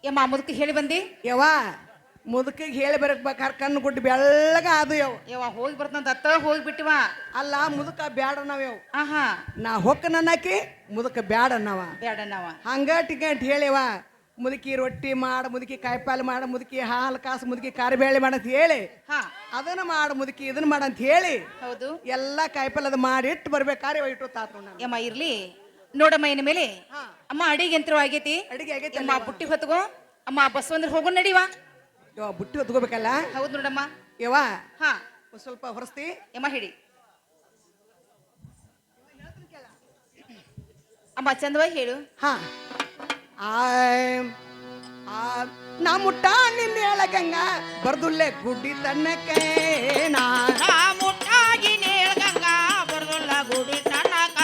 ಯಮ್ಮ ಮುದುಕ ಹೇಳಿ ಬಂದಿ ಯವ್ವ ಮುದುಕಿಗೆ ಹೇಳಿ ಬರಕ್ಬೇಕಾರೆ ಕಣ್ಣು ಗುಡ್ಡಿ ಬೆಳ್ಳಗ ಅದು ಯವ್ ಯವ್ವ ಹೋಗಿ ಬರ್ತಂತ ಅತ್ತ ಹೋಗಿ ಬಿಟ್ಟಿವ ಅಲ್ಲ ಮುದುಕ ಬ್ಯಾಡ ನಾವ್ ಯವ್ ಆಹಾ ನಾ ಹೊಕ್ಕ ನನ್ನಕಿ ಮುದುಕ ಬ್ಯಾಡ ಅನ್ನವ ಬೇಡ ನಾವ ಹಂಗ ಟಿಕೆಟ್ ಹೇಳಿವ ಮುದುಕಿ ರೊಟ್ಟಿ ಮಾಡ ಮುದುಕಿ ಕಾಯಿಪಾಲು ಮಾಡ ಮುದುಕಿ ಹಾಲು ಕಾಸು ಮುದುಕಿ ಕಾರಿಬೇಳೆ ಮಾಡಂತ ಹೇಳಿ ಹಾ ಅದನ್ನ ಮಾಡ ಮುದುಕಿ ಇದನ್ನ ಮಾಡಂತ ಹೇಳಿ ಹೌದು ಎಲ್ಲ ಕಾಯಿಪಾಲು ಅದು ಮಾಡಿಟ್ಟು ಬರ್ಬೇಕಾರೆ ಇಟ್ಟು ತಾತು ನಾನು ಯಮ್ಮ ಇರ್ಲಿ ನೋಡಮ್ಮ ಇನ್ ಮೇಲೆ ಹಾ ಅಮ್ಮ ಅಡಿಗೆ ಯಂತ್ರ ಆಗೈತಿ ಅಡಿಗೆ ಆಗೈತೆ ಅಮ್ಮ ಬುಟ್ಟಿ ಹೊತ್ಕೋ ಅಮ್ಮ ಬಸವಂದ್ರ ಹೋಗೋ ನಡಿವಾ ಯವ್ವ ಬುಟ್ಟಿ ಹೊತ್ಕೋಬೇಕಲ್ಲ ಹೌದು ನೋಡಮ್ಮ ಯವ್ವ ಹಾ ಒಂದ್ ಸ್ವಲ್ಪ ಹೊರಸ್ತಿ ಯಮ್ಮ ಹಿಡಿ ಅಮ್ಮ ಚಂದವಾಗಿ ಹೇಳು ಹಾ ನಾ ಮುಟ್ಟ ನಿನ್ನ ಹೇಳಗಂಗ ಬರ್ದುಲ್ಲೆ ಗುಡ್ಡಿ ತನ್ನಕ್ಕೆ ನಾ ಮುಟ್ಟಾಗಿ ನೇಳ್ಗಂಗ ಬರ್ದುಲ್ಲ ಗುಡಿ ತನಕ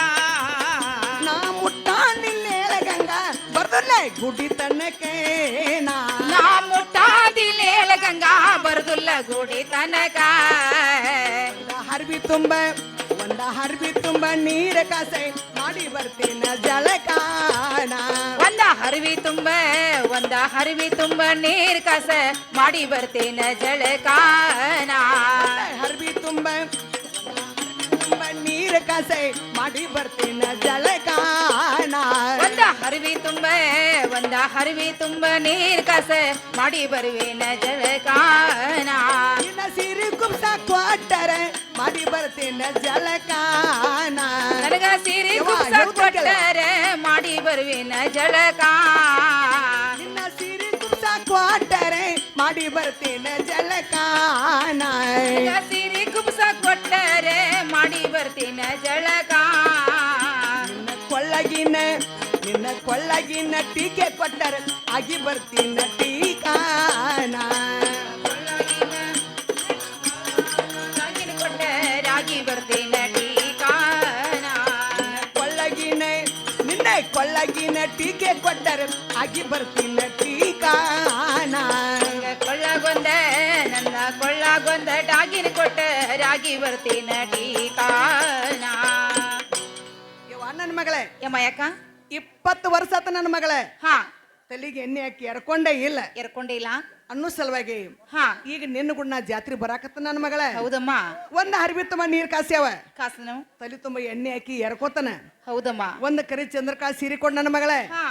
ನಾ ಮುಟ್ಟ ನಿನ್ನ ಹೇಳಗಂಗ ಬರ್ದುಲ್ಲೆ ಗುಡ್ಡಿ ತನ್ನಕ್ಕೆ ನಾ ಮುಟ್ಟಾದಿ ನೇಳ್ಗಂಗ ಬರ್ದುಲ್ಲ ಗುಡಿ ತನಕ ಹರ್ಬಿ ತುಂಬ ನೀರ ಕಾಸೆ ಮಾಡಿ ಬರ್ತೀನ ಜಳಕಾನ ಒಂದ ಹರಿವಿ ತುಂಬ ನೀರ್ ಕಸ ಮಾಡಿ ಬರ್ತೇನ ಜಳಕಾನ ಹರ್ಬಿ ತುಂಬ ನೀರ ಕಾಸೆ ಮಾಡಿ ಬರ್ತೀನ ಜಳಕಾನ ಒಂದ ಹರಿವಿ ತುಂಬ ನೀರ್ ಕಸ ಮಾಡಿ ಬರುವೇನ ಜಳಕಾನ ನಿನ್ನ ಸಿರಿ ಕುಬ್ಸ ಕೊಟ್ಟರೆ ಮಾಡಿ ಬರ್ತೀನ ಜಳಕಾನ ನನಗ ಸಿರಿ ಕುಬ್ಸ ಕೊಟ್ಟರೆ ಮಾಡಿ ಬರುವೇನ ಜಳಕಾನ ನಿನ್ನ ಸಿರಿ ಕುಬ್ಸ ಕೊಟ್ಟರೆ ಮಾಡಿ ಬರ್ತೀನ ಜಳಕಾನ ಸಿರಿ ಕುಬ್ಸ ಕೊಟ್ಟರೆ ಮಾಡಿ ಬರ್ತೀನ ಜಳಕಾನ ನಿನ್ನ ಕೊಳ್ಳಗಿನ ಟೀಕೆ ಕೊಟ್ಟರೆ ಆಗಿ ಬರ್ತೀನ ಟೀಕಾನ ರಾಗಿ ಬರ್ತೇನ ಟೀಕಾನ ಕೊಳ್ಳಗಿನ ಟೀಕೆ ಕೊಟ್ಟರೆ ಆಗಿ ಬರ್ತೀನ ಟೀಕಾನ ನನ್ನ ಕೊಳ್ಳಗೊಂದ ಡಾಗಿನ ಕೊಟ್ಟ ರಾಗಿ ಬರ್ತೇನ ಟೀಕಾನ ನನ್ನ ಮಗಳೇ ಯಮ್ಮ ಯಾಕ 20 ವರ್ಷ ಆತ ನನ್ನ ಮಗಳೇ ಹಾ ತಲೆಗೆ ಎಣ್ಣೆ ಹಾಕಿ ಎರ್ಕೊಂಡೇ ಇಲ್ಲ ಎರ್ಕೊಂಡೇ ಇಲ್ಲ ಅನ್ನೋ ಸಲುವಾಗಿ ಹಾ ಈಗ ನಿನ್ನ ಕೂಡ ನಾ ಜಾತ್ರೆ ಬರಾಕತ್ತ ನನ್ನ ಮಗಳೇ ಹೌದಮ್ಮ ಒಂದ್ ಹರಿಬಿ ತುಂಬ ನೀರ್ ಕಾಸ್ಯಾವ ಕಾಸನು ತಲೆ ತುಂಬ ಎಣ್ಣೆ ಹಾಕಿ ಎರ್ಕೋತಾನ ಹೌದಮ್ಮ ಒಂದ್ ಕರಿ ಚಂದ್ರಕಾಳ್ ಸೀರೆ ಕೊಡ್ ನನ್ನ ಮಗಳೇ ಹಾ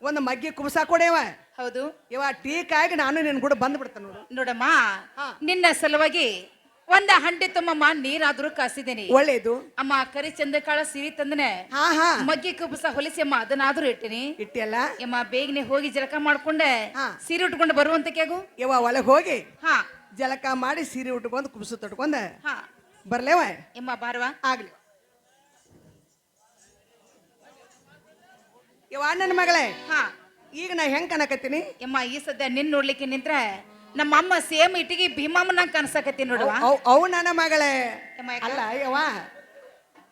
ಒಂದ್ ಮಗ್ಗಿ ಕುಬ್ಸ ಕೊಡೇವ ಹೌದು ಇವ ಟೀಕಾಗಿ ನಾನು ನಿನ್ ಕೂಡ ಬಂದ್ ಬಿಡ್ತಾನ ನೋಡು ನೋಡಮ್ಮ ಹಾ. ನಿನ್ನ ಸಲುವಾಗಿ ಒಂದ ಹಂಡೆ ತುಂಬಮ್ಮ ನೀರಾದ್ರೂ ಕಾಸಿದ್ದೇನೆ ಒಳ್ಳೇದು ಅಮ್ಮ ಕರಿ ಚಂದ್ರಕಾಳ ಸಿರಿ ತಂದನೆ ಹಾ ಹಾ ಮಗ್ಗಿ ಕುಬಸ ಹೊಲಿಸಿ ಅಮ್ಮ ಅದನ್ನಾದ್ರೂ ಇಟ್ಟಿನಿ ಇಟ್ಟಿಯಲ್ಲ ಯಮ್ಮ ಬೇಗನೆ ಹೋಗಿ ಜಳಕ ಮಾಡ್ಕೊಂಡೆ ಹಾ. ಸೀರೆ ಉಟ್ಕೊಂಡು ಬರುವಂತ ಕ್ಯಾಗು ಇವ ಒಳಗ್ ಹೋಗಿ ಹಾ ಜಲಕ ಮಾಡಿ ಸೀರೆ ಉಟ್ಕೊಂಡ್ ಕುಬ್ಸ ತೊಟ್ಕೊಂಡ ಹಾ ಬರ್ಲೇವ ಯಮ್ಮ ಬಾರವಾ ಆಗ್ಲಿ ಇವ ನನ್ನ ಮಗಳೇ ಹಾ ಈಗ ನಾ ಹೆಂಗ್ ಕನಕತ್ತೀನಿ ಯಮ್ಮ ಈ ಸದ್ಯ ನಿನ್ ನೋಡ್ಲಿಕ್ಕೆ ನಿಂತ್ರ ನಮ್ಮ ಅಮ್ಮ ಸೇಮ್ ಇಟ್ಟಿಗೆ ಭೀಮಮ್ಮನ ಕನ್ಸಕತ್ತಿ ನೋಡುವ ಅವು ನನ್ನ ಮಗಳೇ ಯಮ್ಮ ಯಾಕ? ಅಲ್ಲ ಯವ್ವ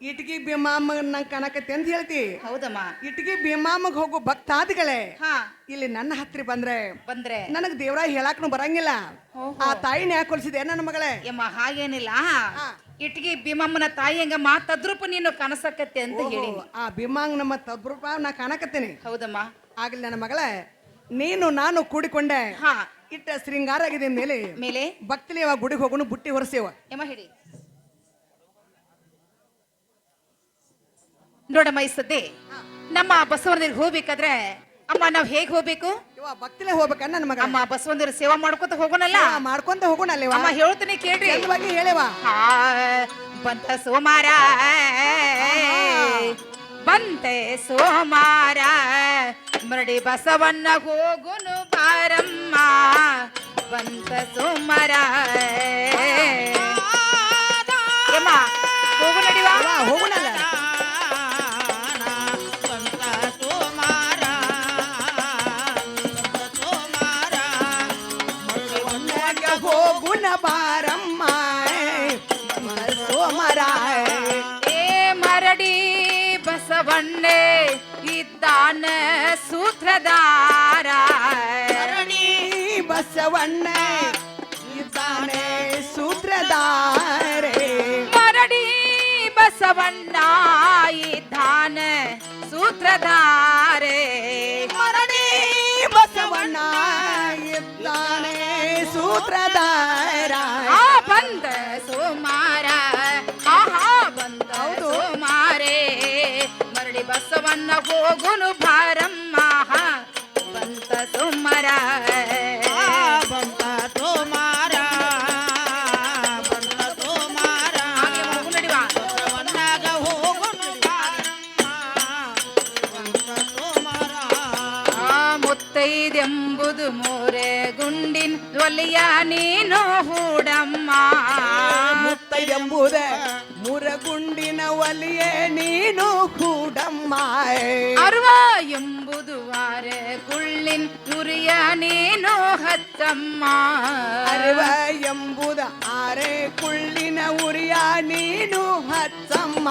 ಇಟ್ಗಿ ಭೀಮಾಮ್ಮ ನಂಗೆ ಕನಕತ್ತಿ ಅಂತ ಹೇಳ್ತಿ ಹೌದಮ್ಮ ಇಟ್ಗಿ ಭೀಮಾಮ್ಮಗ್ ಹೋಗು ಭಕ್ತಾದಿಗಳೇ ಹಾ ಇಲ್ಲಿ ನನ್ನ ಹತ್ರ ಬಂದ್ರೆ ಬಂದ್ರೆ ನನಗ್ ದೇವ್ರ ಹೇಳಾಕ್ನು ಬರಂಗಿಲ್ಲ ಓಹೋ. ಆ ತಾಯಿನ ಯಾಕೆ ಕೊಲ್ಸಿದೆ ನನ್ನ ಮಗಳೇ ಯಮ್ಮ ಹಾಗೇನಿಲ್ಲ ಇಟ್ಟಿಗೆ ಭೀಮಮ್ಮನ ತಾಯಿ ಹಂಗ ಮಾತದ್ರೂಪ ನೀನು ಕನಸಕತ್ತೆ ಅಂತ ಹೇಳಿ ಆ ಭೀಮಾಂಗ್ ನಮ್ಮ ತದ್ರೂಪ ನಾ ಕಾಣಕತ್ತೀನಿ ಹೌದಮ್ಮ ಆಗ್ಲಿ ನನ್ನ ಮಗಳೇ ನೀನು ನಾನು ಕೂಡಿಕೊಂಡೆ ಹಾ ಇಟ್ಟ ಶೃಂಗಾರ ಆಗಿದೆ ಮೇಲೆ ಮೇಲೆ ಭಕ್ತಿಲಿ ಅವ ಗುಡಿಗೆ ಹೋಗೋನು ಬುಟ್ಟಿ ಹೊರಸೇವ ಯಮ್ಮ ಹಿಡಿ ನೋಡಮ್ಮ ಈ ಸದ್ದೆ ನಮ್ಮ ಬಸವಣ್ಣರಿಗೆ ಹೋಗ್ಬೇಕಾದ್ರೆ ಅಮ್ಮ ನಾವ್ ಹೇಗ್ ಹೋಗ್ಬೇಕು ಇವ ಭಕ್ತಿಲೇ ಹೋಗ್ಬೇಕ ನನ್ನ ಮಗ ಅಮ್ಮ ಬಸವಣ್ಣರ ಸೇವಾ ಮಾಡ್ಕೊತ ಹೋಗೋಣಲ್ಲ ಮಾಡ್ಕೊಂತ ಹೋಗೋಣ ಅಲ್ಲೇವ ಅಮ್ಮ ಹೇಳ್ತೀನಿ ಕೇಳ್ರಿ ಬಗ್ಗೆ ಹೇಳೇವ ಆ, ಬಂತ ಸೋಮಾರ ಬಂತೆ ಸೋಮಾರ ಮರಡಿ ಬಸವಣ್ಣ ಹೋಗುನು ಬಾರಮ್ಮ ಬಂತ ಸೋಮಾರ ಯಮ್ಮ ಹೋಗು ನಡಿವಾ ಹೋಗೋಣಲ್ಲ ಹೋಗುಣ ಬಾರಮ್ಮ ಸೋಮರ ಏ ಮರಡಿ ಬಸವಣ್ಣೆ ಇದ್ದಾನ ಸೂತ್ರಧಾರ ಬಸವಣ್ಣ ಇದ್ದಾನೆ ಸೂತ್ರಧಾರೆ ಮರಡಿ ಬಸವಣ್ಣ ಇದ್ದಾನ ಸೂತ್ರಧಾರೆ ಮರಡಿ ಬಸವ ಬಸವಣ್ಣ ಇದ್ದಾನೆ ಸೂತ್ರಧಾರ. ಬಂದ ಸೋಮಾರ ಆಹಾ ಬಂದ ಸೋಮಾರೇ ಮರಳಿ ಬಸವಣ್ಣ ಹೋಗುನು ಭಾರಮ್ಮ ಬಂತ ಸೋಮರ ಬಂತ ಸೋಮಾರ ಬಂತ ಸೋಮಾರ ನಡಿವಾ ಬಸವಣ್ಣಗ ಹೋಗುನು ಬಾರಮ್ಮ ಬಂತ ಸೋಮಾರ. ಮುತ್ತೈದೆಂಬುದು ಮೂರೆ ಗುಂಡಿನ ಒಲಿಯ ನೀನು ಹೂಡಮ್ಮ ಮುತ್ತೈದೆಂಬುದ ಮುರಗುಂಡಿನ ಒಲಿಯೇ ನೀನು ಕೂಡಮ್ಮ. ಅರ್ವ ಎಂಬುದು ವಾರೆ ಕುಳ್ಳಿನ ಉರಿಯ ನೀನು ಹತ್ತಮ್ಮ ಅರಿವ ಎಂಬುದ ಆರೆ ಕುಳ್ಳಿನ ಉರಿಯ ನೀನು ಹಚ್ಚಮ್ಮ.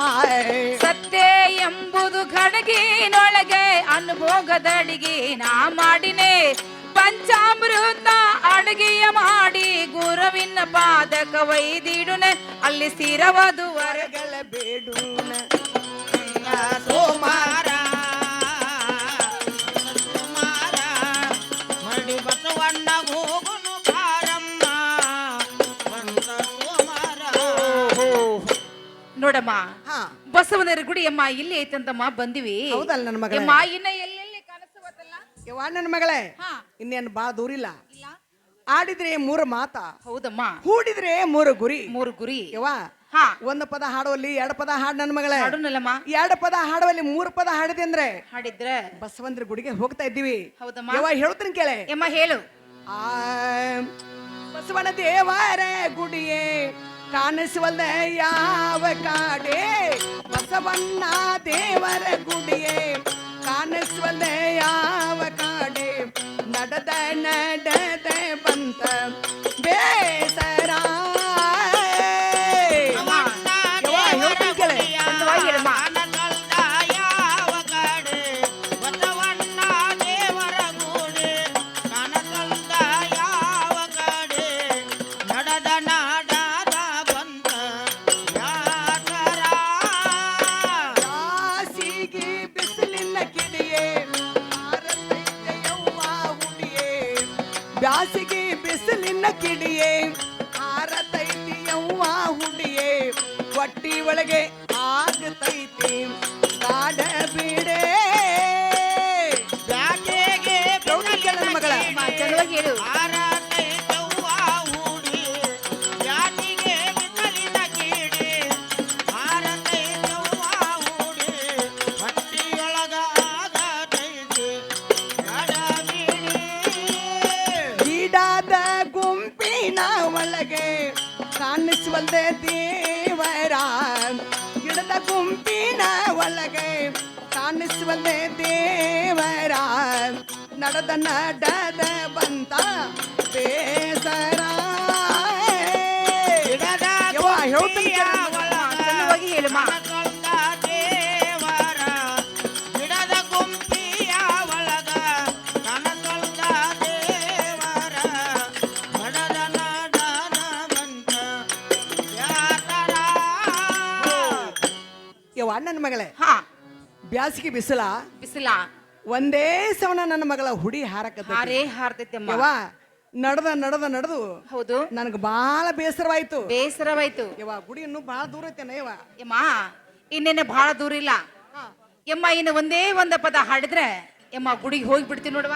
ಸತ್ಯ ಎಂಬುದು ಗಡಗಿನೊಳಗೆ ಅನುಭೋಗದಡಿಗೆ ನಾ ಮಾಡಿನೇ ಪಂಚಾಮೃತ ಅಡುಗೆಯ ಮಾಡಿ ಗುರುವಿನ ಪಾದಕ ವೈದಿಡುನೆ ಅಲ್ಲಿ ಸ್ಥಿರವಾದು ವರಗಳ ಬೇಡುನ ಸೋಮಾರ ಸೋಮಾರ ಮರಳಿ ಬಸವಣ್ಣ ಹೋಗುನು ಬಾರಮ್ಮ ಬಂತ ಸೋಮಾರ. ನೋಡಮ್ಮ ಹಾ ಬಸವನರ ಗುಡಿಯಮ್ಮ ಇಲ್ಲಿ ಐತಂತಮ್ಮ ಬಂದಿವಿ. ಹೌದಲ್ಲ ನನ್ನ ಮಗಳೇ? ಯಮ್ಮ ಇನ್ನ ಎಲ್ಲೆಲ್ಲಿ ಕಾಣಿಸುವತ್ತಲ್ಲ ಯವ್ವ ನನ್ನ ಮಗಳೇ ಹಾ ಇನ್ನೇನು ಬಾ ದೂರಿಲ್ಲ. ಇಲ್ಲ ಆಡಿದ್ರೆ ಮೂರು ಮಾತ ಹೌದಮ್ಮ ಹೂಡಿದ್ರೆ ಮೂರು ಗುರಿ. ಮೂರು ಗುರಿ ಯವ್ವ ಹಾ ಒಂದು ಪದ ಹಾಡುವಲ್ಲಿ ಎರಡು ಪದ ಹಾಡು ನನ್ನ ಮಗಳೇ. ಹಾಡುನಲ್ಲಮ್ಮ ಎರಡು ಪದ ಹಾಡುವಲ್ಲಿ ಮೂರು ಪದ ಹಾಡಿದೆ ಅಂದ್ರೆ ಹಾಡಿದ್ರೆ ಬಸವಂದ್ರ ಗುಡಿಗೆ ಹೋಗ್ತಾ ಇದ್ದೀವಿ. ಹೌದಮ್ಮ ಯವ್ವ ಹೇಳ್ತೀನಿ ಕೇಳೆ. ಯಮ್ಮ ಹೇಳು ಆ ಬಸವನ ದೇವರ ಗುಡಿಯೇ ಕಾಣಿಸುವಲ್ದ ಯಾವ ಕಾಡೆ. ಬಸವಣ್ಣ ದೇವರ ಗುಡಿಯೇ ಕಾಣಿಸುವಲ್ದ ಯಾವ ಕಾಡೆ. ನಡೆದ ನಡೆದ ಬಂತ ಬೇಸರ. ಯವ್ವ, ಹೇಳ್ತೀನಿ ಕೇಳೆ. ಚಂದವಾಗಿ ಹೇಳಮ್ಮ. ಕಾಣಸಲ್ದ ಯಾವ ಕಡೆ ಬಸವಣ್ಣ ದೇವರ ಗುಡಿ ಕಾಣಸಲ್ದ ಯಾವ ಕಡೆ ನಡೆದ ನಾಡದ ಬಂತ ಯಾತರ. ಜಾಸಿಗೆ ಬಿಸಿಲಿನ ಕಿಡಿಯೇ ಹಾರತೈತೆ ಯವ್ವ ಹುಡಿಯೇ. ಬ್ಯಾಸಿಗೆ ಬಿಸಿಲಿನ ಕಿಡಿಯೇ ಹಾರತೈತಿ ಯವ್ವ ಹುಡಿಯೇ. ಹೊಟ್ಟಿ ಒಳಗೆ ಆಗತೈತಿ ಕಾಡ ಬಿಡೆ. ಬ್ಯಾಟೆಗೆ ನನ್ನ ಮಗಳ ಅಮ್ಮ, ಚಂದವಾಗಿ ಹೇಳು ಹಾರತೈತವ್ವ ಹೂಡಿ ಬ್ಯಾಟಿಗೆ ಬಿಸಿಲಿನ ಕೀಡಿ ಹಾರತೈತವ್ವ ಹೂಡಿ ಹೊಟ್ಟಿಯೊಳಗ ಆಗತೈತಿ ಗಡಬಿಡಿ. ಗಿಡದ ಗುಂಪಿನ ಒಳಗೆ ಕಾಣಿಸುವಲ್ದೆ ದೇವರ. ಗಿಡದ ಗುಂಪಿನ ಒಳಗೆ ಕಾಣಿಸುವಲ್ದೆ ದೇವರ. ನಡೆದ ನಡೆದ ಬಂತ ಬೇಸರ. ಗಿಡದ ಯವ್ವ, ಹೇಳ್ತೀನಿ ಗುಂಪಿಯ ಕೇಳು. ಒಳಗ ಚಂದವಾಗಿ ಹೇಳಮ್ಮ. ಕನಸೊಲ್ದ ದೇವರ ಗಿಡದ ಗುಂಪಿಯ ಒಳಗ ಕನಸೊಲ್ದ ದೇವರ ನಡೆದ ನಾಡನ ಬಂತ ಯಾತರ. ಯವ್ವ ನನ್ನ ಮಗಳೇ ಹಾ ಬ್ಯಾಸಿಗೆ ಬಿಸಿಲ ಬಿಸಿಲ ಒಂದೇ ಸವನ ನನ್ನ ಮಗಳ ಹುಡಿ ಹಾರಕತ್ತ. ಹಾರೇ ಹಾರ್ತೈತಮ್ಮ. ಯವ್ವ ನಡೆದ ನಡೆದ ನಡೆದು ಹೌದು ನನಗೆ ಬಹಳ ಬೇಸರವಾಯ್ತು. ಬೇಸರವಾಯ್ತು ಯವ್ವ ಗುಡಿ ಇನ್ನೂ ಬಹಳ ದೂರ ಐತೇನ ಯವ್ವ. ಯಮ್ಮ ಇನ್ನೇನು ಬಹಳ ದೂರ ಇಲ್ಲ ಯಮ್ಮ. ಇನ್ನು ಒಂದೇ ಒಂದ ಪದ ಹಾಡಿದ್ರೆ ಯಮ್ಮ ಗುಡಿಗೆ ಹೋಗಿ ಬಿಡ್ತೀನಿ ನೋಡುವ.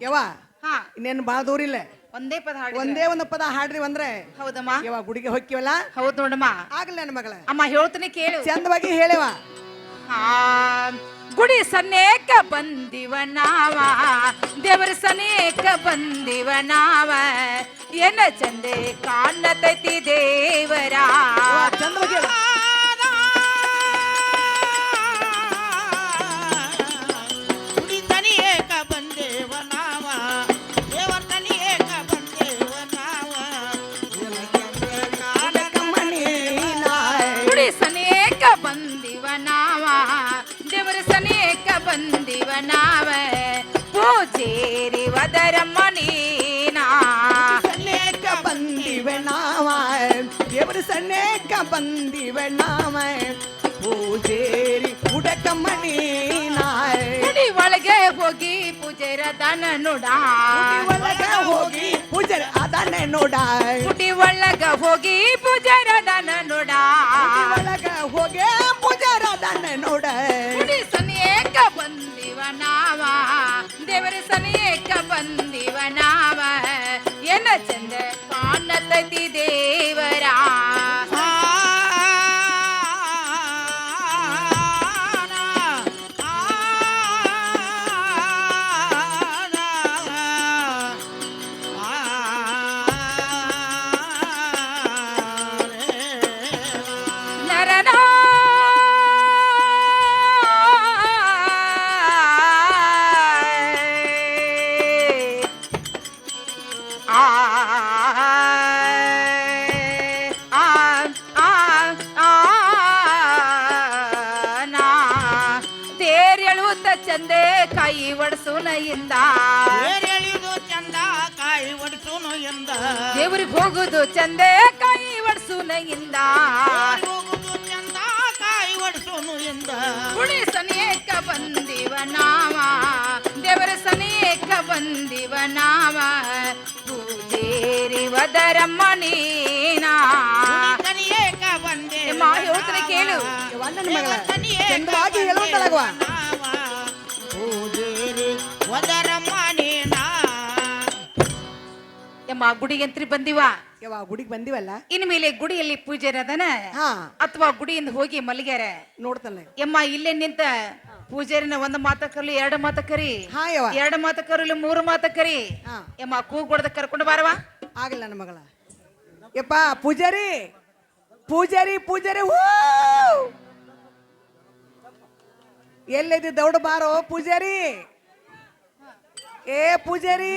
ಯವ್ವ ಹಾ ಇನ್ನೇನು ಬಹಳ ದೂರ ಇಲ್ಲ. ಒಂದೇ ಪದ ಹಾಡಿ ಒಂದೇ ಒಂದು ಪದ ಹಾಡ್ರಿ ಅಂದ್ರೆ ಹೌದಮ್ಮ ಯವ್ವ ಗುಡಿಗೆ ಹೋಗ್ತೀವಲ್ಲ. ಹೌದು ನೋಡಮ್ಮ. ಆಗ್ಲಿ ನನ್ನ ಮಗಳ ಅಮ್ಮ ಹೇಳ್ತೀನಿ ಕೇಳು. ಚಂದವಾಗಿ ಹೇಳವ. ಹಾ ಗುಡಿ ಸನೇಕ ಬಂದಿವ ನಾವ ದೇವರ ಸನೇಕ ಬಂದಿವ ನಾವ ಏನ ಚಂದೆ ಕಾಣತೈತಿ ದೇವರ. ಚಂದವಾಗಿ ಹೇಳು. ಗುಡಿ ತನಿಯೇಕ ಬಂದೇವ ನಾವ ದೇವರ ತನಿಯೇಕ ಬಂದೇವ ನಾವ ಕಮ್ಮನಿ ನಾಯ್. ಗುಡಿ ಸನೇಕ ಬಂದಿವ ನಾವ ದೇವರ ಸನೇಕ ಬಂದಿವ ನಾವ ಪೂಜೇರಿ ವದರಮ್ಮ ನೀನಾ. ಸನ್ನೇಕ ಬಂದಿವೆ ನಾವ ದೇವರ ಸನ್ನೇಕ ಬಂದಿವೆ ನಾವ ಪೂಜೇರಿ ಹುಡಕಮ್ಮ ನೀನ ಗುಡಿ ಒಳಗೆ ಹೋಗಿ ಪೂಜೆರ ದನ ನೋಡ ಒಳಗ ಹೋಗಿ ಪೂಜಾರಿ ಅದನ್ನೇ ನೋಡ ಗುಡಿ ಒಳಗ ಹೋಗಿ ಪೂಜೆರ ದನ ನೋಡ ಒಳಗ ಹೋಗಿ ಪೂಜಾರಿ ಅದನ್ನೇ ನೋಡ ಗುಡಿ ಸನಿಯೇಕ ಬಂದಿವ ನಾವ ದೇವರ ಸನಿಯೇಕ ಬಂದಿವ ನಾವ ಏನ ಚಂದ ಕಾಣತೈತಿ ದೇವರ ನರನ ತೇರೆಳುತ್ತ ಚಂದೆ ಕಾಯಿ ಒಡಸುನೆಯಿಂದ ಎಳೆಯುವುದು ಚಂದ ಕಾಯಿ ಒಡಿಸುನು ಎಂದ ದೇವ್ರಿಗೆ ಹೋಗುದು ಚಂದೆ ಕಾಯಿ ಒಡಸುನೆಯಿಂದ ಹೋಗುದು ಚಂದ ಕಾಯಿ ಒಡಿಸುನು ಎಂದ ಗುಡಿ ಸನಿಯೇಕ ಬಂದಿವ ನಾವ ದೇವರ ಸನಿಯೇಕ ಬಂದಿವ ನಾವ ಪೂಜೇರಿ ವದರಮ್ಮ ನೀನಾ ತನಿಯೇಕ ಬಂದೆ ಅಮ್ಮ, ಹೇಳ್ತೀನಿ ಕೇಳು. ನನ್ನ ಮಗಳ ಚಂದವಾಗಿ ಹೇಳುವಂತಳಗವ ಪೂಜೇರಿ ವದರಮ್ಮ ನೀನಾ ಯಮ್ಮ ಗುಡಿಗಂತ್ರಿ ಬಂದಿವ ಯವ್ವ ಗುಡಿಗೆ ಬಂದಿವಲ್ಲ ಇನ್ಮೇಲೆ ಗುಡಿಯಲ್ಲಿ ಪೂಜೆ ಇರೋದನ ಹಾ ಅಥವಾ ಗುಡಿಯಿಂದ ಹೋಗಿ ಮಲಗ್ಯಾರ ನೋಡ್ತಾನೆ ಯಮ್ಮ ಇಲ್ಲೇ ನಿಂತ ಪೂಜಾರಿನ ಒಂದು ಮಾತ ಕರ್ಲಿ ಎರಡು ಮಾತ ಕರಿ ಹಾ ಯವ್ವ ಎರಡು ಮಾತ ಕರೀಲಿ ಮೂರು ಮಾತ ಕರಿ ಹಾ ಯಮ್ಮ ಕೂಗೊಡ್ದ ಕರ್ಕೊಂಡು ಬಾರವ ಆಗಲ್ಲ ನನ್ನ ಮಗಳ ಯಪ್ಪ ಪೂಜಾರಿ ಪೂಜಾರಿ ಪೂಜಾರಿ ಹೂ ಎಲ್ಲಿದ್ದು ದೌಡ ಬಾರೋ ಪೂಜಾರಿ ಏ ಪೂಜಾರಿ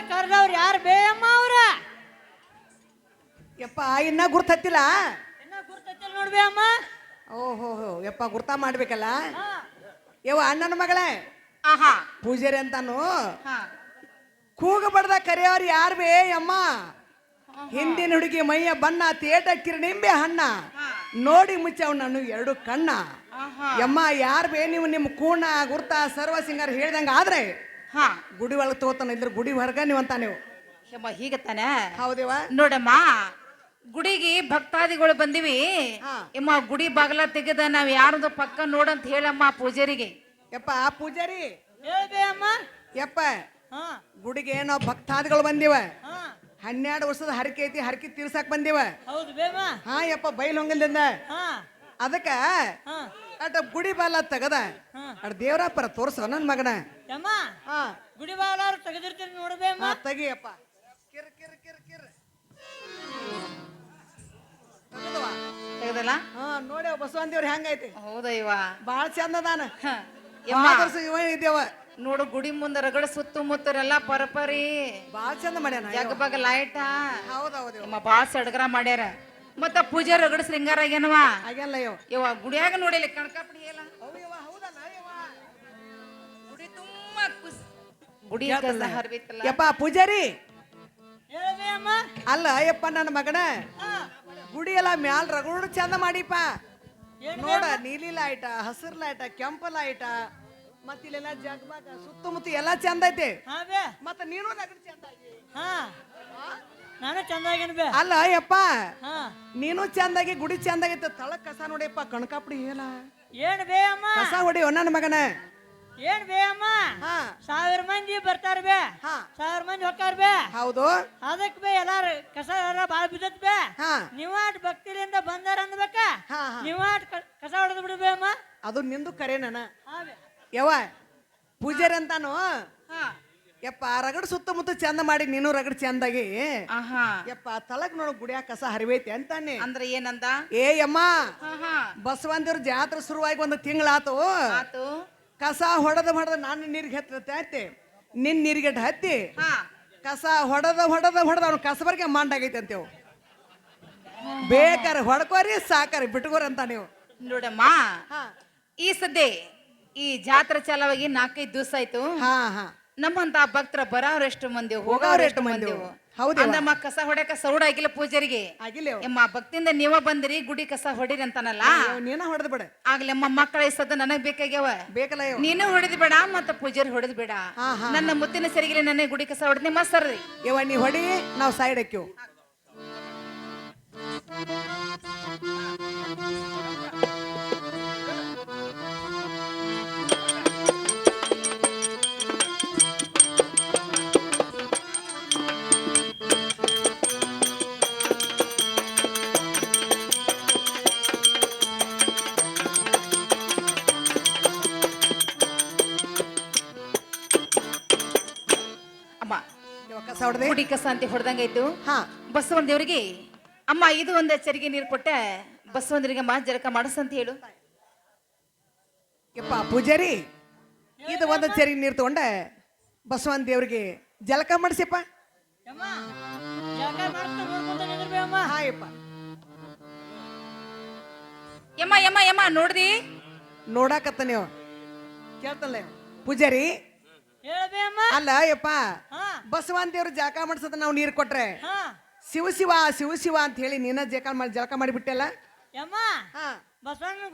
ಕರ್ದವ್ರು ಯಾರು ಬೇಯಮ್ಮ ಅವ್ರ ಯಪ್ಪ ಇನ್ನ ಗುರ್ತತ್ತಿಲ್ಲ ಇನ್ನ ಗುರ್ತೈತಿಲ್ ನೋಡ್ಬೇ ಅಮ್ಮ ಓಹೋ ಯಪ್ಪ ಗುರ್ತ ಮಾಡ್ಬೇಕಲ್ಲ ಯವ್ವ ಅಣ್ಣನ ಮಗಳೇ ಆಹಾ ಪೂಜಾರಿ ಅಂತಾನು ಹಾ ಕೂಗ ಬಡ್ದ ಕರೆಯವ್ರು ಯಾರು ಬೇ ಅಮ್ಮ ಹಿಂದಿನ ಹುಡುಗಿ ಮೈಯ ಬಣ್ಣ ತೇಟ ಕಿರಣಿಂಬೆ ಹಣ್ಣ ನೋಡಿ ಮುಚ್ಚವ್ ನಾನು ಎರಡು ಕಣ್ಣ ಆಹಾ ಯಮ್ಮ ಯಾರು ಬೇ ನೀವು ನಿಮ್ಮ ಕೂಣ ಗುರ್ತ ಸರ್ವ ಸಿಂಗಾರ ಹೇಳ್ದಂಗ ಆದ್ರೆ ಹಾ ಗುಡಿ ಒಳಗೆ ತಗೋತಾನ ಇದ್ರ ಗುಡಿ ಹೊರಗ ನೀವು ಅಂತ ನೀವು ಯಮ್ಮ ಹೀಗತ್ತಾನ ಹೌದೇವ ನೋಡಮ್ಮ ಗುಡಿಗೆ ಭಕ್ತಾದಿಗಳು ಬಂದಿವಿ ಹಾ. ಯಮ್ಮ ಗುಡಿ ಬಾಗಲ ತೆಗೆದ ನಾವ್ ಯಾರದು ಪಕ್ಕ ನೋಡಂತ ಹೇಳಮ್ಮ ಪೂಜಾರಿಗೆ ಯಪ್ಪ ಪೂಜಾರಿ ಹೇಳ್ಬೇ ಅಮ್ಮ ಯಪ್ಪ ಹಾ ಗುಡಿಗೆ ನಾವು ಭಕ್ತಾದಿಗಳು ಬಂದಿವ ಹಾ 12 ವರ್ಷದ ಹರಕೆ ಐತಿ, ಹರಕೆ ತೀರ್ಸಾಕ್ ಬಂದೇವ. ಹೌದು ಬೇಮ. ಹಾ ಯಪ್ಪ ಬೈಲ್ ಹೊಂಗಲ್ದಿಂದ ಹಾ ಅದಕ್ಕ ಹಾ ಅಟ ಗುಡಿ ಬಾಲ ತೆಗದ ಹಾ. ಅಟ್ ದೇವ್ರಪ್ಪರ ತೋರ್ಸ ನನ್ ಮಗನ. ಯಮ್ಮ ಹಾ ಗುಡಿ ಬಾಲಾರು ತೆಗೆದಿರ್ತೀನಿ ನೋಡ್ಬೇಮ್ಮ. ಹಾ, ತೆಗಿಯಪ್ಪ. ಕಿರ್ ಕಿರ್ ಕಿರ್ ಕಿರ್ ತೆಗದವ. ತೆಗ್ದಲ್ಲ? ಹಾ ನೋಡಿ ಬಸವನ್ ದೇವ್ರ ಹೆಂಗೈತಿ, ಹೌದಾ ಇವ? ಬಾಳ ಚಂದ ಅದಾನ. ಹ. ಯಮ್ಮ ಆದರ್ಶ ಇವ ಇದ್ದೇವ, ನೋಡು ಗುಡಿ ಮುಂದ ರಗಡ ಸುತ್ತಮುತ್ತರೆಲ್ಲ ಪರಪರಿ ಬಾಳ ಚಂದ ಮಾಡ್ಯಾನ. ಜಗಬಗ ಲೈಟ ಹೌದೌದು ಯಮ್ಮ ಬಾಳ ಸಡಗರ ಮಾಡ್ಯಾರ. ಮತ್ತ ಪೂಜೆ ರಗಡ ಶೃಂಗಾರ ಆಗ್ಯಾನವ. ಆಗ್ಯಾನಲ್ಲ ಇವ. ಇವ ಗುಡಿಯಾಗ ನೋಡಿಲ್ಲ ಕಣಕಾಪಡಿ ಎಲ್ಲ ಹೌದು ಇವ, ಹೌದಲ್ಲ ಇವ. ಗುಡಿ ತುಂಬಾ ಗುಡಿ ಕಸ ಹರ್ಬೇಕಲ್ಲ. ಯಪ್ಪ ಪೂಜಾರಿ ಹೇಳಬೇ ಅಮ್ಮ. ಅಲ್ಲ ಯಪ್ಪ ನನ್ನ ಮಗನ, ಹಾ ಗುಡಿ ಎಲ್ಲ ಮ್ಯಾಲ್ ರಗಡು ಚಂದ ಮಾಡಿಪ್ಪ. ಏನ್ ನೋಡ ನೀಲಿ ಲೈಟ, ಹಸಿರು ಲೈಟ, ಕೆಂಪು ಲೈಟ, ಮತ್ತ ಇಲ್ಲೆಲ್ಲ ಜಗಬಾಗ ಸುತ್ತಮುತ್ತ ಎಲ್ಲಾ ಚಂದ ಐತಿ. ಹಾ ಬೇ. ಮತ್ತ ನೀನು ರಗಡ್ ಚಂದ ಐತಿ. ಹಾ ನಾನು ಚಂದಾಗೇನು ಬೇ. ಅಲ್ಲ ಯಪ್ಪ ಹಾ ನೀನು ಚಂದಾಗಿ ಗುಡಿ ಚಂದಾಗೈತೆ, ತಳಕ್ ಕಸ ನೋಡಿಯಪ್ಪ ಕಣಕಾಪಡಿ ಏನ ಏನ್ ಬೇ ಅಮ್ಮ. ಕಸ ಹೊಡಿಯೋ ನನ್ನ ಮಗನ. ಏನ್ ಬೇ ಅಮ್ಮ. ಹಾ 1000 ಮಂದಿ ಬರ್ತಾರ ಬೇ, ಹಾ 1000 ಮಂದಿ ಹೊಕ್ಕಾರ ಬೇ. ಹೌದು. ಅದಕ್ ಬೇ ಎಲ್ಲಾರು ಕಸ ಎಲ್ಲ ಬಾಳ ಬಿದ್ದತ್ ಬೇ. ಹಾ ನೀವಾಟ್ ಭಕ್ತಿಲಿಂದ ಬಂದಾರ ಅಂದ್ಬೇಕ. ಹಾ ಹಾ ನೀವಾಟ್ ಕಸ ಹೊಡೆದ್ ಬಿಡು ಬೇ ಅಮ್ಮ. ಅದು ನಿಂದು ಕರೆ ನನ್ನ ಹಾ ಬೇ. ಯವ್ವ ಪೂಜಾರಿ ಅಂತಾನು. ಹಾ ಯಪ್ಪ ರಗಡ್ ಸುತ್ತಮುತ್ತ ಚಂದ ಮಾಡಿ ನೀನು ರಗಡ್ ಚಂದಾಗಿ. ಆಹಾ ಯಪ್ಪ ತಳಕ್ ನೋಡು ಗುಡಿಯಾಗ ಕಸ ಹರಿವೈತಿ ಅಂತಾನೆ. ಅಂದ್ರ ಏನಂದ? ಏ ಯಮ್ಮ, ಹಾ ಹಾ ಬಸವಂತೇವ್ರ ಜಾತ್ರೆ ಶುರುವಾಗಿ ಒಂದು ತಿಂಗಳಾತು. ಆತು. ಕಸ ಹೊಡೆದ ನಾನು ನೀರಿಗೆ ಹತ್ತಿ ನಿನ್ ನೀರಿಗೆ ಹತ್ತಿ ಹಾ ಕಸ ಹೊಡೆದ ಅವ್ನು ಕಸಬರ್ಗೆ ಮಂಡಾಗೈತೆ ಅಂತೇವು. ಬೇಕಾರ ಹೊಡ್ಕೋರಿ ಸಾಕಾರಿ ಬಿಟ್ಕೋರಿ ಅಂತ ನೀವು. ನೋಡಮ್ಮ, ಹಾ ಈ ಸದ್ಯ ಈ ಜಾತ್ರೆ ಚಾಲವಾಗಿ 4-5 ದಿವಸ ಆಯ್ತು. ಹಾ ಹಾ ನಮ್ಮಂತ ಭಕ್ತರ ಬರೋರೆಷ್ಟು ಮಂದಿ, ಹೋಗೋರೆಷ್ಟು ಹೋಗೋರೆಷ್ಟು ಮಂದಿ. ಮಂದಿ. ಹೌದವ್ವ. ಅಂದಮ್ಮ ಕಸ ಹೊಡ್ಯಾಕ ಸೌಡ ಆಗಿಲ್ಲ ಪೂಜಾರಿಗೆ. ಆಗಿಲ್ಲ ಎಮ್ಮ ಭಕ್ತಿಯಿಂದ ನೀವ ಬಂದಿರಿ ಗುಡಿ ಕಸ ಹೊಡಿರಿ ಅಂತಾನಲ್ಲ. ನೀನ ಹೊಡೆದ್ ಬಿಡ. ಆಗ್ಲಮ್ಮ ಮಕ್ಕಳ ಸದ ನನಗ್ ಬೇಕಾಗ್ಯಾವ. ಬೇಕಲ್ಲ ಇವ. ನೀನು ಹೊಡೆದ್ ಬೇಡ ಮತ್ತ ಪೂಜಾರಿ ಹೊಡೆದ್ ಬೇಡ. ಹಾ, ಹಾ. ನನ್ನ ಮುತ್ತಿನ ಸರಿಗಿಲೆ ನನ್ನ ಗುಡಿ ಕಸ ಹೊಡೆದ್ ಮಸ್ತ್ ಸರ್ರಿ. ಇವ ನೀ ಹೊಡಿ, ನಾವು ಸೈಡ್ ಹಾಕಿವ್. ಅಮ್ಮ ಇವ ಕಸ ಹೊಡೆದೆ. ಗುಡಿ ಕಸ ಅಂತ ಹೊಡೆದಂಗಾಯ್ತು. ಹಾ ಬಸವನ ದೇವರಿಗೆ ಅಮ್ಮ ಇದು ಒಂದ್ ಚರಿಗೆ ನೀರು ಕೊಟ್ಟೆ ಬಸವಂದರಿಗೆ ಜಳಕ ಮಾಡಸಂತ ಹೇಳು. ಯಪ್ಪ ಪೂಜಾರಿ, ಇದು ಒಂದು ಚೆರಿಗೆ ನೀರು ತಗೊಂಡೆ ಬಸವನ್ ದೇವ್ರಿಗೆ ಜಲಕ ಮಾಡಿಸಿಪ್ಪ. ಯಮ್ಮ ಜಳಕ ಮಾಡ್ತಾ ನೋಡ್ಕೊಂತ ನಿಂದ್ರು ಬೇ ಅಮ್ಮ. ಹಾ ಯಪ್ಪ. ಯಮ್ಮ ಯಮ್ಮ ಯಮ್ಮ ನೋಡ್ದಿ? ನೋಡಾಕತ್ತ ನೀವು ಕೇಳ್ತಲ್ಲ ಇವ. ಪೂಜಾರಿ ಹೇಳಬೇ ಅಮ್ಮ. ಅಲ್ಲ ಯಪ್ಪ, ಹಾ ಬಸವನ್ ದೇವ್ರು ಜಳಕ ಮಾಡಿಸದ ನಾವು ನೀರು ಕೊಟ್ರೆ ಹಾ ಶಿವ ಶಿವ ಶಿವ ಶಿವ ಅಂತ ಹೇಳಿ ನೀನ ಜಳಕ ಮಾಡಿಬಿಟ್ಟೆಲ್ಲ. ಯಮ್ಮ ಹಾ ಬಸವಣ್ಣ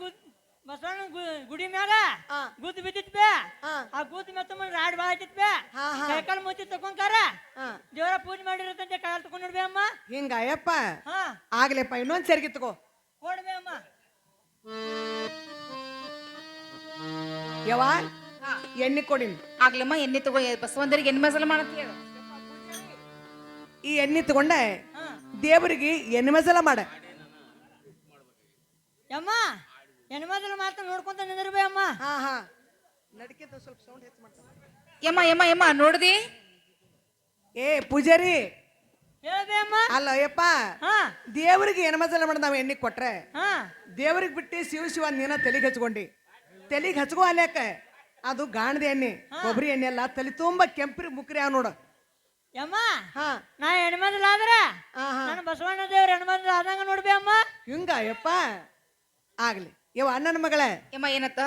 ಗುಡಿ ಮ್ಯಾಗ ಹಾ. ಗುದ್ ಬಿದ್ದಿತ್ ಬೇ. ಹಾ. ಆ ಗುದ್ ಮೆತ್ತ ರಾಡ್ ಬಾಳ ಐತಿತ್ ಬೇ. ಹಾ, ಹಾ. ಕೈಕಾಲ್ ಮುಚ್ಚಿ ತಕೊಂಡ್ಕಾರ ಹಾ. ದೇವರ ಪೂಜೆ ಮಾಡಿರತ್ತಂತೆ ಕಾಲ್ ತಕೊಂಡ್ ನೋಡ್ಬೇ ಅಮ್ಮ. ಹಿಂಗ ಯಪ್ಪ. ಹಾ ಆಗ್ಲೇಪ್ಪ ಇನ್ನೊಂದ್ ಚೆರಿಗೆ ತಗೋ. ಕೊಡ್ಬೇ ಅಮ್ಮ. ಯವ್ವ ಹಾ. ಎಣ್ಣೆ ಕೊಡಿನ್. ಆಗ್ಲಮ್ಮ ಎಣ್ಣೆ ತಗೋ ಬಸವಂದರಿಗೆ ಎಣ್ಣೆ ಮಸಾಲ ಮಾಡಂತ ಹೇಳು. ಈ ಎಣ್ಣೆ ತಗೊಂಡೆ ಹಾ ದೇವರಿಗೆ ಎಣ್ಣೆ ಮಸಾಲ ಮಾಡ. ಯಮ್ಮ ಹೆಣ್ಮದ್ಲು ಮಾತ್ರ ನೋಡ್ಕೊಂತ ನಿಂದ್ರು ಬೇ ಅಮ್ಮ. ಹಾ ಹಾ ನಡಿಕೆಂತ ಸ್ವಲ್ಪ ಸೌಂಡ್ ಹೆಚ್ಚು ಮಾಡ್ತಾರೆ. ಯಮ್ಮ ಯಮ್ಮ ಯಮ್ಮ ನೋಡ್ದಿ? ಏ ಪೂಜಾರಿ ಹೇಳಬೇ ಅಮ್ಮ. ಅಲ್ಲ ಯಪ್ಪ, ಹಾ ದೇವರಿಗೆ ಎಣ್ಣೆ ಮಸಾಲ ಮಾಡಿ ನಾವು ಎಣ್ಣೆ ಕೊಟ್ರೆ ಹಾ ದೇವರಿಗೆ ಬಿಟ್ಟು ಶಿವ ಶಿವ ನೀನ ತಲೆಗೆ ಹಚ್ಕೊಂಡಿ. ತಲೆಗೆ ಹಚ್ಕೋ ಅಲ್ಯಾಕ ಅದು ಗಾಣದ ಎಣ್ಣೆ, ಕೊಬ್ಬರಿ ಎಣ್ಣೆ ಅಲ್ಲ. ತಲೆ ತುಂಬಾ ಕೆಂಪ್ರಿ ಮುಕ್ರಿ ಅವ್ ನೋಡು. ಯಮ್ಮ ಹಾ ನಾ ಹೆಣ್ಮದ್ಲು ಆದ್ರ ಹಾ ಹಾ ನಾನು ಬಸವಣ್ಣ ದೇವ್ರ ಹೆಣ್ಮದ್ಲು ಆದಂಗ ನೋಡ್ಬೇ ಅಮ್ಮ. ಹಿಂಗ ಯಪ್ಪ. ಆಗ್ಲಿ ಯವ ಅಣ್ಣನ ಮಗಳ. ಯಮ್ಮ ಏನತ್ತ?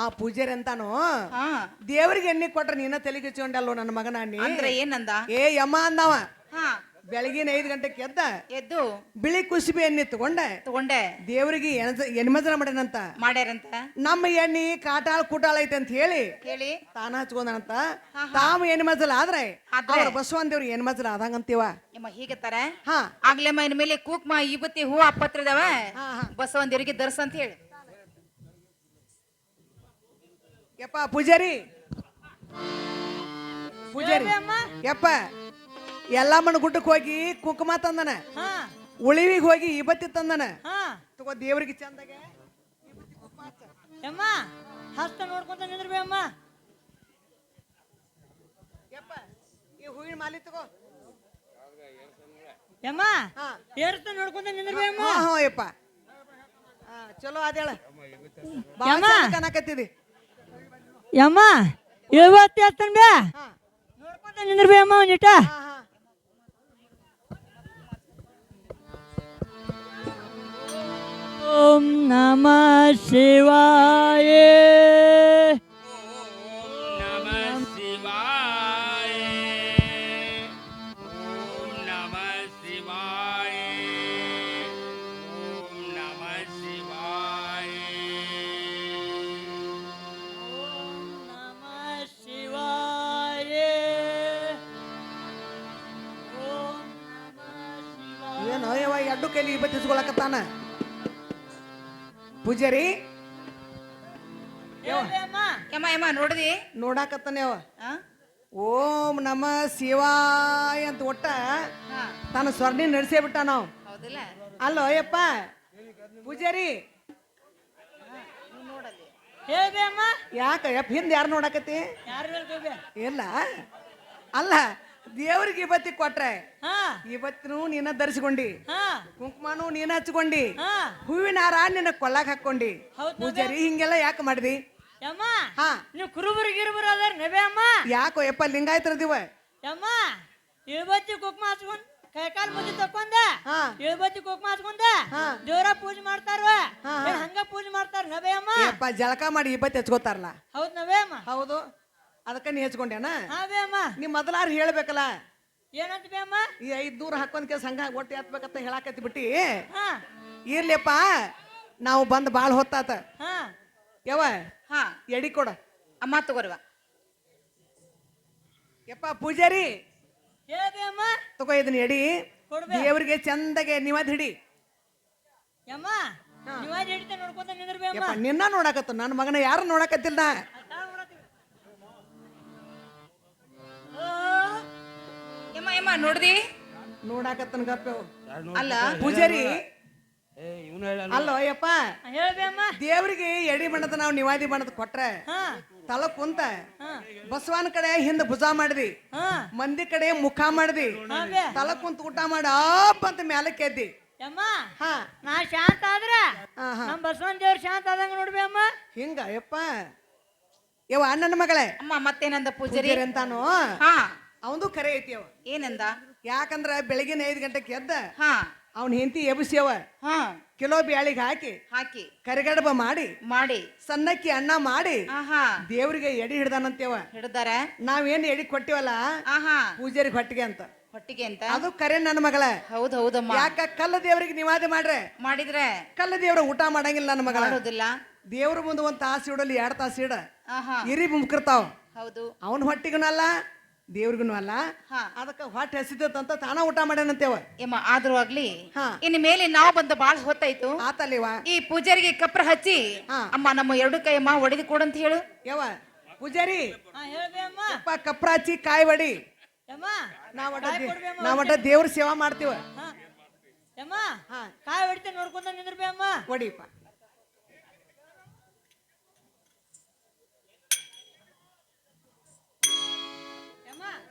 ಆ ಪೂಜಾರಿ ಅಂತಾನು ಹಾ ದೇವರಿಗೆ ಎಣ್ಣೆ ಕೊಟ್ರೆ ನೀನ ತಲೆಗೆ ಹಚ್ಕೊಂಡಲ್ಲೋ ನನ್ನ ಮಗನ ಅನ್ನಿ. ಅಂದ್ರೆ ಏನಂದ? ಏ ಯಮ್ಮ ಅಂದವ. ಹಾ ಬೆಳಗಿನ 5 ಗಂಟೆಗೆ ಎದ್ದ ಎದ್ದು ಬಿಳಿ ಕುಸುಬಿ ಎಣ್ಣೆ ತಗೊಂಡೆ ತಗೊಂಡೆ ದೇವರಿಗೆ ಎಣ್ಮಜನ ಮಾಡ್ಯಾನಂತ. ಮಾಡ್ಯಾರಂತ ನಮ್ಮ ಎಣ್ಣೆ ಕಾಟಾಳ ಕುಟಾಳ ಐತೆ ಅಂತ ಹೇಳಿ ಹೇಳಿ ತಾನ ಹಚ್ಕೊಂಡಂತ. ತಾವು ಎಣ್ಮಜಲ್ ಆದ್ರೆ ಆದ್ರೆ? ಅವ್ರ ಬಸವನ್ ದೇವ್ರ ಎಣ್ಮಜಲ್ ಆದಂಗಂತೀವ. ಯಮ್ಮ ಹೀಗೆ ತರ ಹಾ ಆಗ್ಲೇಮ್ಮ ಇನ್ ಮೇಲೆ ಕುಕ್ಮ ಇಬತ್ತಿ ಹೂ ಅಪ್ಪತ್ರ ಇದಾವ ಹಾ, ಹಾ. ಬಸವಂದೇವರಿಗೆ ದರ್ಶ ಅಂತ ಹೇಳಿ. ಯಪ್ಪ ಪೂಜಾರಿ ಪೂಜಾರಿ ಹೇಳಬೇ ಅಮ್ಮ. ಯಪ್ಪ ಎಲ್ಲಮ್ಮನ ಗುಡ್ಡಕ್ಕೆ ಹೋಗಿ ಕುಂಕುಮ ತಂದನ, ಹಾ ಉಳಿವಿಗೆ ಹೋಗಿ ಇಬತ್ತಿ ತಂದನ. ಹಾ ತಗೋ ದೇವ್ರಿಗೆ ಚಂದಾಗೆ ಇಬತ್ತಿ ಕುಂಕುಮ ಹಚ್ಚ. ಯಮ್ಮ ಹಸ್ತ ನೋಡ್ಕೊಂತ ನಿಂದ್ರ ಬೇ ಅಮ್ಮ. ಯಪ್ಪ ಈ ಹೂವಿನ ಮಾಲಿ ತಗೋ. ಯಮ್ಮ ಹಾ ಏರ್ತ ನೋಡ್ಕೊಂತ ನಿಂದ್ರ ಬೇ ಅಮ್ಮ. ಹಾ ಹಾ ಯಪ್ಪ. ಹಾ ಚಲೋ ಅದೇಳ ಬಾಳ ಯಮ್ಮ. ಚಂದ ಕಾಣಕತ್ತಿದಿ. ಯಮ್ಮ ಇವತ್ತು ಹಸ್ತನ್ ಬೇ ಹಾ ನೋಡ್ಕೊಂತ ನಿಂದ್ರ ಬೇ ಅಮ್ಮ ಒಂದಿಟ. ಹಾ ಹಾ ಓಂ ನಮಃ ಶಿವಾಯ. ನಮಃ ಶಿವಾಯ ಓಂ ನಮಃ ಶಿವಾಯ ಓಂ ನಮಃ ಶಿವಾಯ ಓಂ ನಮಃ ಶಿವಾಯ. ಓಂ ನಮಃ ಶಿವಾಯ. ಏನೋ ಯವ ಎಡ್ಡು ಕೈಲಿ ಇಬತ್ತಿ ಇಸ್ಕೊಳಕತ್ತಾನ ಪೂಜಾರಿ. ಹೇಳು ಬೇ ಅಮ್ಮ. ಯಮ್ಮ ನೋಡಿದಿ ನೋಡಾಕತ್ತಾನ ಯವ. ಆ? ಓಂ ನಮ ಶಿವಾಯ ಅಂತ ಒಟ್ಟ ಹಾ ತಾನು ಸ್ವರ್ಣಿ ನಡೆಸೇ ಬಿಟ್ಟ ನಾವು. ಹೌದಿಲ್ಲ ಅಲ್ಲೋ ಯಪ್ಪ ಪೂಜಾರಿ, ಹೇಳು ಬೇ ಅಮ್ಮ. ಯಾಕ ಯಪ್ಪ ಹಿಂದೆ ಯಾರು ನೋಡಾಕತಿ? ಯಾರು ಹೇಳ್ಕೊ ಬೇ. ಇಲ್ಲ ಅಲ್ಲ, ದೇವ್ರಿಗೆ ಇವತ್ತಿ ಕೊಟ್ರೆ ಹಾ ಇವತ್ತಿನೂ ನೀನ ಧರಿಸ್ಕೊಂಡಿ, ಹಾ ಕುಂಕುಮನೂ ನೀನ ಹಚ್ಕೊಂಡಿ, ಹಾ ಹೂವಿನ ಹಾರ ನಿನ್ನ ಕೊಳ್ಳಾಕ್ ಹಾಕೊಂಡಿ. ಹೌದ್ ಪೂಜಾರಿ ಹಿಂಗೆಲ್ಲ ಯಾಕೆ ಮಾಡಿದಿ? ಯಮ್ಮ ಹಾ ನೀವು ಕುರುಬರು ಗಿರುಬರು ಅದಾರ ನಬೆ ಅಮ್ಮ. ಯಾಕೋ ಯಪ್ಪ ಲಿಂಗಾಯತ್ರದಿವ? ಯಮ್ಮ ಇಳ್ಬತ್ತಿ ಕುಕ್ಮ ಹಚ್ಕೊಂಡ್ ಕೈಕಾಲ್ ಮುದ್ದೆ ತಕೊಂಡ ಹಾ ಇಳ್ಬತ್ತಿ ಕುಕ್ಮ ಹಚ್ಕೊಂಡ ಹಾ. ದೇವ್ರ ಪೂಜೆ ಮಾಡ್ತಾರ. ಹಾ, ಏನ್ ಹಂಗ ಪೂಜೆ ಮಾಡ್ತಾರ ನಬೆ ಅಮ್ಮ. ಯಪ್ಪ ಜಳಕ ಮಾಡಿ ಇಬ್ಬತ್ತಿ ಹಚ್ಕೋತಾರಲ್ಲ. ಹೌದ್ ನಬೆ ಅಮ್ಮ. ಹೌದು, ಅದಕ್ಕ ನೀ ಹಚ್ಕೊಂಡ್ಯಾನ? ಹಾ ಬೇ ಅಮ್ಮ. ನೀ ಮೊದಲಾರು ಹೇಳ್ಬೇಕಲ್ಲ, ಏನಂತ ಬೇ ಅಮ್ಮ. ಈ 500 ಹಾಕೊಂಡ್ ಕೆಲ್ಸ ಹಂಗ ಒಟ್ಟಿ ಹತ್ಬೇಕಂತ ಹೇಳಾಕತ್ತಿ ಬಿಟ್ಟಿ. ಹಾ ಇರ್ಲಿಯಪ್ಪ, ನಾವು ಬಂದ್ ಬಾಳ ಹೊತ್ತಾತ. ಹಾ ಯವ ಹಾ ಎಡಿ ಕೊಡ. ಅಮ್ಮ ತಗೋರ್ವ. ಯಪ್ಪ ಪೂಜಾರಿ ಹೇಳ ಬೇ ಅಮ್ಮ. ತಗೋ ಇದನ್ನ ಎಡಿ, ಕೊಡ್ಬೇ. ದೇವ್ರಿಗೆ ಚಂದಗೆ ನೀವದ್ ಹಿಡಿ. ಯಮ್ಮ ನೀವ ಹಿಡಿತ ನೋಡ್ಕೊಂತ ನಿಂದ್ರ ಬೇ ಅಮ್ಮ. ಯಪ್ಪ ನಿನ್ನ ನೋಡಾಕತ್ತ, ನನ್ನ ಮಗನ ಯಾರು ನೋಡಾಕತ್ತಿಲ್ಲ. ಯಮ್ಮ ನೋಡ್ದಿ ನೋಡಾಕತ್ತನ ಗಪ್ಪ ಅಲ್ಲ ಪೂಜಾರಿ. ಅಲ್ಲೋ ಯಪ್ಪ, ಹೇಳ ಬೇ ಅಮ್ಮ. ದೇವ್ರಿಗೆ ಎಡಿ ಬಣ್ಣದ ನಾವು ನಿವಾದಿ ಬಣ್ಣದ ಕೊಟ್ರೆ ಹಾ ತಳ ಕುಂತ ಹಾ ಬಸವನ ಕಡೆ ಹಿಂದ ಭುಜ ಮಾಡಿದಿ, ಹಾ ಮಂದಿ ಕಡೆ ಮುಖ ಮಾಡಿದಿ, ಹಾ ಬೇ. ತಳ ಕುಂತ ಊಟ ಮಾಡಿ ಅಪ್ಪ ಅಂತ ಮ್ಯಾಲಕ್ಕೆ ಎದ್ದಿ. ಯಮ್ಮ ಹಾ ನಾ ಶಾಂತ ಆದ್ರ ಹಾ ಹಾ ನಮ್ ಬಸವನ್ ದೇವ್ರ ಶಾಂತ ಆದಂಗ ನೋಡ್ಬೇ ಅಮ್ಮ. ಹಿಂಗ ಯಪ್ಪ. ಯವ ಅಣ್ಣನ ಮಗಳೇ ಅಮ್ಮ ಮತ್ತೇನಂದ ಪೂಜಾರಿ? ಪೂಜಾರಿ ಅಂತಾನು, ಹಾ ಅವಂದು ಕರೆ ಐತಿ ಅವ. ಏನಂದ? ಯಾಕಂದ್ರ ಬೆಳಗಿನ 5 ಗಂಟೆಗೆ ಎದ್ದ ಹಾ ಅವ್ನ ಹೆಂಡತಿ ಎಬ್ಸ್ಯವ, ಹಾ ಕಿಲೋ ಬ್ಯಾಳಿಗೆ ಹಾಕಿ ಹಾಕಿ ಕರಿಗಡಬ ಮಾಡಿ ಮಾಡಿ ಸಣ್ಣಕ್ಕಿ ಅನ್ನ ಮಾಡಿ ಆಹಾ ದೇವ್ರಿಗೆ ಎಡಿ ಹಿಡ್ದಾನಂತೇವ. ಹಿಡ್ದಾರ. ನಾವೇನ್ ಎಡಿ ಕೊಟ್ಟಿವಲ್ಲ ಆಹಾ ಪೂಜಾರಿಗೆ ಹೊಟ್ಟಿಗೆ ಅಂತ, ಹೊಟ್ಟಿಗೆ ಅಂತ. ಅದು ಕರೆ ನನ್ನ ಮಗಳ. ಹೌದ್ ಹೌದಮ್ಮ. ಯಾಕ ಕಲ್ಲ ದೇವ್ರಿಗೆ ನಿವಾದ ಮಾಡ್ರೆ ಮಾಡಿದ್ರೆ ಕಲ್ಲ ದೇವ್ರ ಊಟ ಮಾಡಂಗಿಲ್ಲ ನನ್ನ ಮಗಳ. ಮಾಡೋದಿಲ್ಲ. ದೇವ್ರ ಮುಂದೆ 1 ತಾಸು ಇಡಲಿ 2 ತಾಸು ಇಡ ಆಹಾ ಇರಿ ಮುಮ್ಕಿರ್ತಾವ. ಹೌದು. ಅವನ ಹೊಟ್ಟಿಗೂ ಅಲ್ಲ ದೇವ್ರಿಗೂ ಅಲ್ಲ, ಹಾ ಅದಕ್ಕ ಹೊಟ್ಟೆ ಹಸಿದಂತ ತಾನ ಊಟ ಮಾಡ್ಯಾನಂತೇವ. ಯಮ್ಮ ಆದ್ರೂ ಆಗ್ಲಿ ಹಾ. ಇನ್ ಮೇಲೆ ನಾವು ಬಂದು ಬಾಳ ಹೊತ್ತಾಯ್ತು. ಆತಲ್ಲಿವ ಈ ಪೂಜಾರಿಗೆ ಕಪ್ರ ಹಚ್ಚಿ ಹಾ. ಅಮ್ಮ ನಮ್ಮ 2 ಕೈ ಅಮ್ಮ ಒಡೆದು ಕೊಡಂತ ಹೇಳು. ಯವ ಪೂಜಾರಿ ಹಾ ಹೇಳ ಬೇ ಅಮ್ಮ. ಅಪ್ಪ ಕಪ್ರ ಹಚ್ಚಿ ಕಾಯಿ ಬಡಿ. ಯಮ್ಮ ನಾವಟ ದೇವ್ರ ಸೇವಾ ಮಾಡ್ತೀವ. ಹಾ ಯಮ್ಮ ಹಾ ಕಾಯಿ ಹೊಡಿತ ನೋಡ್ಕೊಂತ ನಿಂದ್ರ ಬೇ ಅಮ್ಮ. ಒಡಿಪ್ಪ. ಯಮ್ಮ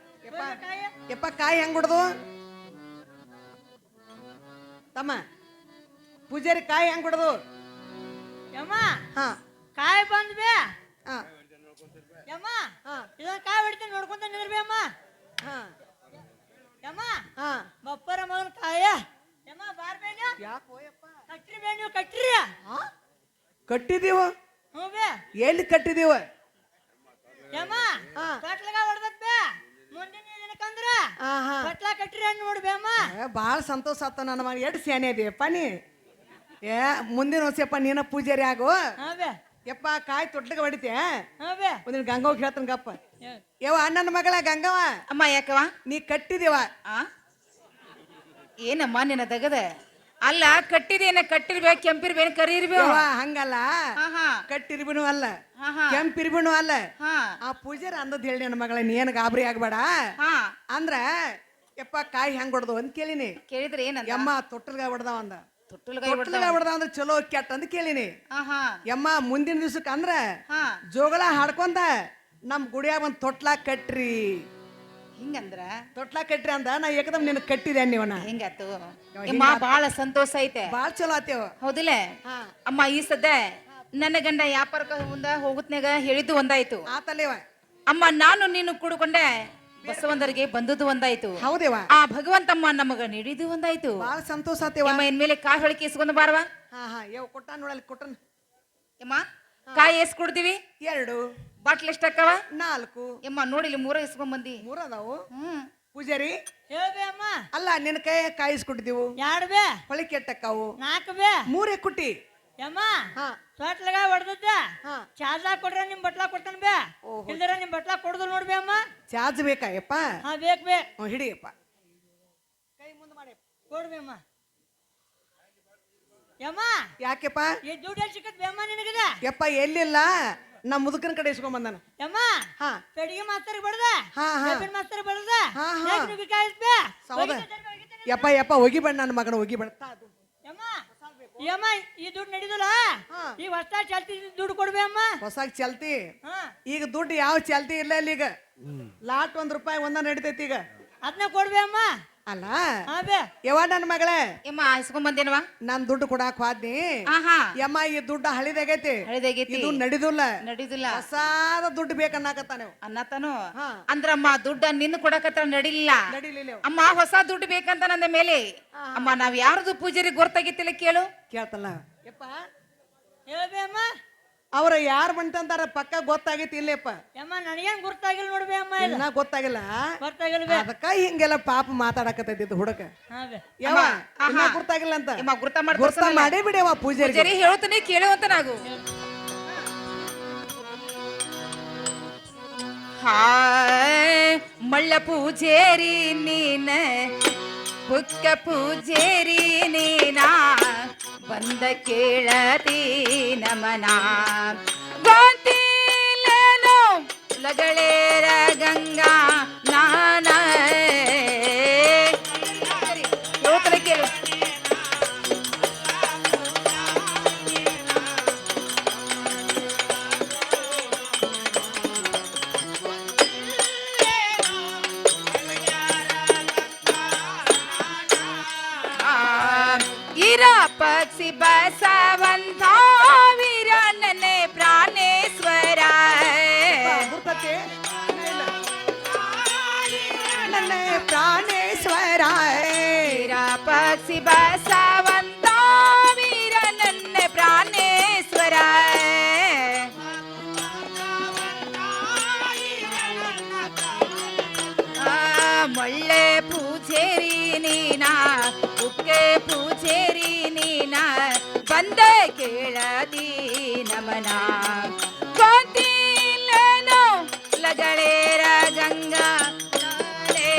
ಯಪ್ಪ ಕಾಯಿ ಯಪ್ಪ ಕಾಯಿ ಹೆಂಗ್ ಹೊಡ್ದು ತಮ್ಮ? ಪೂಜಾರಿ ಕಾಯಿ ಹೆಂಗ್ ಹೊಡ್ದು? ಯಮ್ಮ ಹಾ ಕಾಯಿ ಬಂದ್ ಬೇ. ಹಾ ಯಮ್ಮ ಹಾ ಇದನ್ನ ಕಾಯಿ ಹೊಡಿತ ನೋಡ್ಕೊಂತ ನಿಂದ್ರ ಬೇ ಅಮ್ಮ. ಹಾ ಯಮ್ಮ ಹಾ ಬಪ್ಪರ ಮಗನ ಕಾಯ. ಯಮ್ಮ ಬಾರ್ ಬೇ ನೀವು. ಯಾಕೋ ಯಪ್ಪ? ಕಟ್ರಿ ಬೇ ನೀವು ಕಟ್ರಿ. ಹಾ ಕಟ್ಟಿದೀವ? ಹ್ಞೂ ಬೇ. ಎಲ್ಲಿ ಕಟ್ಟಿದೀವ? ಯಮ್ಮ ಹಾ. ಕಟ್ಲಗ ಹೊಡ್ದತ್ ಬೇ. ಮುಂದಿನ ದಿನಕ್ಕಂದ್ರ ಹಾ ಹಾ ಕಟ್ಲ ಕಟ್ರಿ ಅನ್ ನೋಡ್ಬೇ ಅಮ್ಮ. ಭಾಳ ಸಂತೋಷ ಆತ ನನ್ನ ಮಗ. ಎಷ್ಟು ಸ್ಯಾನೆ ಇದೆಯಪ್ಪ ನೀ. ಏ ಮುಂದಿನ ವರ್ಷಪ್ಪ ನೀನ ಪೂಜಾರಿ ಆಗು. ಹಾ ಬೇ. ಯಪ್ಪ ಕಾಯಿ ತೊಟ್ಲಿಗೆ ಹೊಡಿತೆ. ಹಾ ಬೇ. ಒಂದಿನ ಗಂಗವ್ಗೆ ಹೇಳ್ತಾನ ಗಪ್ಪ. ಹೇಳ್. ಯವ ಅಣ್ಣನ ಮಗಳ ಗಂಗವ್ವ, ಅಮ್ಮ ಯಾಕವ? ನೀ ಕಟ್ಟಿದೀವ. ಆ ಏನಮ್ಮ ನಿನ್ನ ದಗದ? ಅಲ್ಲ ಕಟ್ಟಿದೇನ ಕಟ್ಟಿರ್ಬೇಕು, ಕೆಂಪಿರ್ಬೇನು, ಕರಿ ಇರ್ಬೇಕು. ಯವ್ವ ಹಂಗಲ್ಲ, ಹಾ ಹಾ ಕಟ್ಟಿರ್ಬಿನು ಅಲ್ಲ, ಹಾ ಹಾ ಕೆಂಪಿರ್ಬಿನು ಅಲ್ಲ. ಹಾ ಆ ಪೂಜಾರಿ ಅಂದದ್ ಹೇಳಿ ನನ್ನ ಮಗಳ, ನೀ ಏನ್ ಗಾಬರಿ ಆಗ್ಬೇಡ. ಹಾ ಅಂದ್ರ ಯಪ್ಪ ಕಾಯಿ ಹೆಂಗ್ ಹೊಡ್ದು ಅಂತ ಕೇಳಿನಿ. ಕೇಳಿದ್ರೆ ಏನಂತ? ಯಮ್ಮ ತೊಟ್ಟಲ್ಗಾಯಿ ಹೊಡ್ದಾವ ಅಂದ. ತೊಟ್ಟಲ್ಗಾಯಿ ತೊಟ್ಟಲ್ಗಾಯಿ ಹೊಡ್ದಾವ ಅಂದ್ರೆ ಚಲೋ ಕೆಟ್ಟ ಅಂತ ಕೇಳಿನಿ. ಆಹಾ ಯಮ್ಮ ಮುಂದಿನ ದಿವ್ಸಕ್ಕೆ ಅಂದ್ರ ಹಾ ಜೋಗಳ ಹಾಡ್ಕೊಂಡ ನಮ್ ಗುಡಿಯಾಗ ಒಂದ್ ತೊಟ್ಲಾ ಕಟ್ರಿ, ಹಿಂಗಂದ್ರ ತೊಟ್ಲಾ ಕಟ್ರಿ ಅಂದ. ನಾ ಏಕದಮ್ ನಿನ್ ಕಟ್ಟಿದೆ ನೀವನ. ಹಿಂಗಾತು ಯಮ್ಮ ಬಾಳ ಸಂತೋಷ ಐತೆ. ಬಾಳ್ ಚಲೋ ಆತೇವ. ಹೌದಿಲ್ಲ ಹಾ ಅಮ್ಮ? ಈ ಸದ್ದ ನನ್ನ ಗಂಡ ವ್ಯಾಪಾರಕ್ಕ ಹೋಗುತ್ನ್ಯಾಗ ಹೇಳಿದ್ದು ಒಂದಾಯ್ತು ಆತಲೇವ. ಅಮ್ಮ ನಾನು ನೀನು ಕೂಡ್ಕೊಂಡೆ ಬಸವಂದರಿಗೆ ಬಂದದ್ದು ಒಂದಾಯ್ತು. ಹೌದೇವ. ಆ ಭಗವಂತಮ್ಮ ನಮಗ ನೀಡಿದ್ದು ಒಂದಾಯ್ತು. ಬಾಳ ಸಂತೋಷ ಆತೇವ. ಯಮ್ಮ ಇನ್ಮೇಲೆ ಕಾಯಿ ಹೊಳಿಕೆ ಇಸ್ಕೊಂಡ್ ಬಾರವಾ. ಹಾ ಹಾ ಯಾವ ಕೊಟ್ಟ ನೋಡಲ್ಲಿ ಕೊಟ್ಟನ್. ಯಮ್ಮ ಕಾಯಿ ಎಷ್ಟ್ ಕೊಡ್ತೀವಿ? 2 ಬಾಟ್ಲ್ ಎಷ್ಟಕ್ಕವ? 4 ಯಮ್ಮ ನೋಡಿಲಿ 3 ಇಸ್ಕೊಂಡ್ ಬಂದಿ. 3 ಅದಾವು. ಹ್ಮ್ ಪೂಜಾರಿ ಹೇಳ್ಬೇ ಅಮ್ಮ. ಅಲ್ಲ ನಿನ್ನ ಕೈ ಕಾಯಿಸ್ಕೊಟ್ಟಿದ್ದೀವು, 2 ಬೇ ಹೊಳಿ ಕೆಟ್ಟಕ್ಕಾವು. 4 ಬೇ 3 ಕುಟ್ಟಿ. ಯಮ್ಮ ಹಾ ತೊಟ್ಲಗ ಹೊಡೆದದ್ದ ಹಾ ಚಾರ್ಜಾ ಕೊಡ್ರೆ ನಿಮ್ ಬಟ್ಲಾ ಕೊಡ್ತಾನ ಬೇ. ಓಹೋ. ಇಲ್ದಿರ ನಿಮ್ ಬಟ್ಲಾ ಕೊಡುದು ನೋಡ್ಬೇ ಅಮ್ಮ. ಚಾರ್ಜ್ ಬೇಕಾ ಯಪ್ಪ? ಹಾ ಬೇಕ್ ಬೇ. ಹಿಡಿಯಪ್ಪ. ಕೊಡ್ಬೇ ಅಮ್ಮ. ಯಮ್ಮ ಯಾಕೆಪ್ಪ? ಈ ದುಡ್ಡು ಎಲ್ಲಿ ಸಿಕ್ಕತ್ ಬೇ ಅಮ್ಮ ನಿನಗದ? ಯಪ್ಪ ಎಲ್ಲಿಲ್ಲ, ನಮ್ಮ ಮುದುಕನ ಕಡೆ ಇಸ್ಕೊಂಡ್ ಬಂದಾನ. ಯಮ್ಮ ಹಾ ಪೆಡಿಗೆ ಮಾಸ್ತರ್ ಬಡ್ದ ಹಾ ಹಾ ಮಾಸ್ತರ್ ಬಡ್ದ ಹಾ, ಹಾ. ನುಗ್ಗಿಕಾಯಿ ಬೇ. ಹೌದಾ? ಯಪ್ಪ ಯಪ್ಪ ಹೋಗಿಬೇಡ ನನ್ನ ಮಗನ, ಹೋಗಿಬೇಡ. ಯಮ್ಮ ಯಮ್ಮ ಈ ದುಡ್ಡು ನಡೀದಲ್ಲ, ಹಾ. ಈ ಹೊಸ ಚಾಲ್ತಿ ದುಡ್ಡು ಕೊಡ್ಬೇ ಅಮ್ಮ. ಹೊಸಾಗ ಚಲ್ತಿ. ಹಾ ಈಗ ದುಡ್ಡು ಯಾವ ಚಾಲ್ತಿ ಇಲ್ಲ ಇಲ್ಲಿ. ಈಗ ಲಾಟ್ ₹1 ಒಂದ ನಡಿತೈತಿ ಈಗ. ಅದನ್ನ ಕೊಡ್ಬೇ ಅಮ್ಮ. ಅಲ್ಲ ಹಾ ಬೇ. ಯವ್ವ ನನ್ನ ಮಗಳೇ, ಯಮ್ಮ ಇಸ್ಕೊಂಡ್ ಬಂದೇನವಾ? ನಾನ್ ದುಡ್ಡು ಕೊಡಾಕ್ ಹೋದ್ನಿ. ಆಹಾ ಯಮ್ಮ ಈ ದುಡ್ಡು ಹಳಿದಾಗೈತಿ, ಹಳಿದಾಗೈತಿ. ಇದು ನಡಿದಿಲ್ಲ. ನಡೀದಿಲ್ಲ ಹೊಸಾದ ದುಡ್ಡು ಬೇಕನ್ನಾಕತ್ತ ನೀವು. ಅನ್ನತಾನು ಹಾ. ಅಂದ್ರಮ್ಮ ದುಡ್ಡ ನಿನ್ನ ಕೊಡಕತ್ರ ನಡಿಲಿಲ್ಲ. ನಡಿಲಿಲ್ಲ ಇವು. ಅಮ್ಮ ಹೊಸ ದುಡ್ಡು ಬೇಕಂತ ನಂದ ಮೇಲೆ ಅಮ್ಮ ನಾವ್ ಯಾರ್ದು ಪೂಜಾರಿ ಗೊತ್ತಾಗಿತ್ತಿಲ್ಲ ಕೇಳು. ಕೇಳ್ತಲ್ಲ ಯಪ್ಪ ಹೇಳ್ಬೇ ಅಮ್ಮ. ಅವ್ರ ಯಾರು ಬಂತಂತಾರ ಪಕ್ಕ ಗೊತ್ತಾಗೈತಿ ಇಲ್ಲಪ್ಪ. ಯಮ್ಮ ನನಗೇನ್ ಗುರ್ತಾಗಿಲ್ಲ ನೋಡ್ಬೇ ಅಮ್ಮ. ಇಲ್ಲ ಇನ್ನ ಗೊತ್ತಾಗಿಲ್ಲ, ಗೊತ್ತಾಗಿಲ್ಲ ಬೇ. ಅದಕ್ಕ ಹಿಂಗೆಲ್ಲ ಪಾಪ ಮಾತಾಡಕತ್ತೈತಿ ಹುಡುಕ. ಹಾ ಬೇ. ಯಾವ ಆಹಾ. ಇನ್ನ ಗುರ್ತಾಗಿಲ್ಲ ಅಂತ ಯಮ್ಮ ಗುರ್ತ ಗುರ್ತ ಮಾಡೇ ಬಿಡವ ಪೂಜಾರಿ. ಪೂಜಾರಿ ಹೇಳ್ತಾನೆ ಕೇಳುವಂತ ನಾವು. ಹಾಯ್ ಮಳ್ಳ ಪೂಜೇರಿ ನೀನ, ಬುಕ್ಕ ಪೂಜೇರಿ ನೀನಾ, ಬಂದ ಕೇಳತಿ ನಮನ. ಗೋಂತಿಲೇನೋ ಲಗಳೇರ ಗಂಗಾ ನಾನ. ಹೇಳ್ತಾನೆ ಕೇಳು. ಇರ ಪಕ್ಷಿ ಬಸವಂತ ವೀರ ನನ್ನ ಪ್ರಾಣೇಶ್ವರ. ಗುರ್ತತೆ ನನ್ನ ಪ್ರಾಣೇಶ್ವರ. ಇರ ಪಕ್ಷಿ ಬಸವಂತ ವೀರ ನನ್ನ ಪ್ರಾಣೇಶ್ವರ. ಮಳ್ಳೆ ಪೂಜೇರಿ ನೀನಾ, ಉಕ್ಕೆ ಪೂಜೇರಿ ನೀನಾ, ಬಂದ ಕೇಳದಿ ನಮನ. ಗೋಂತಿಲೇನೋ ಲಗಳೇರ ಗಂಗಾ ನಾನೇ.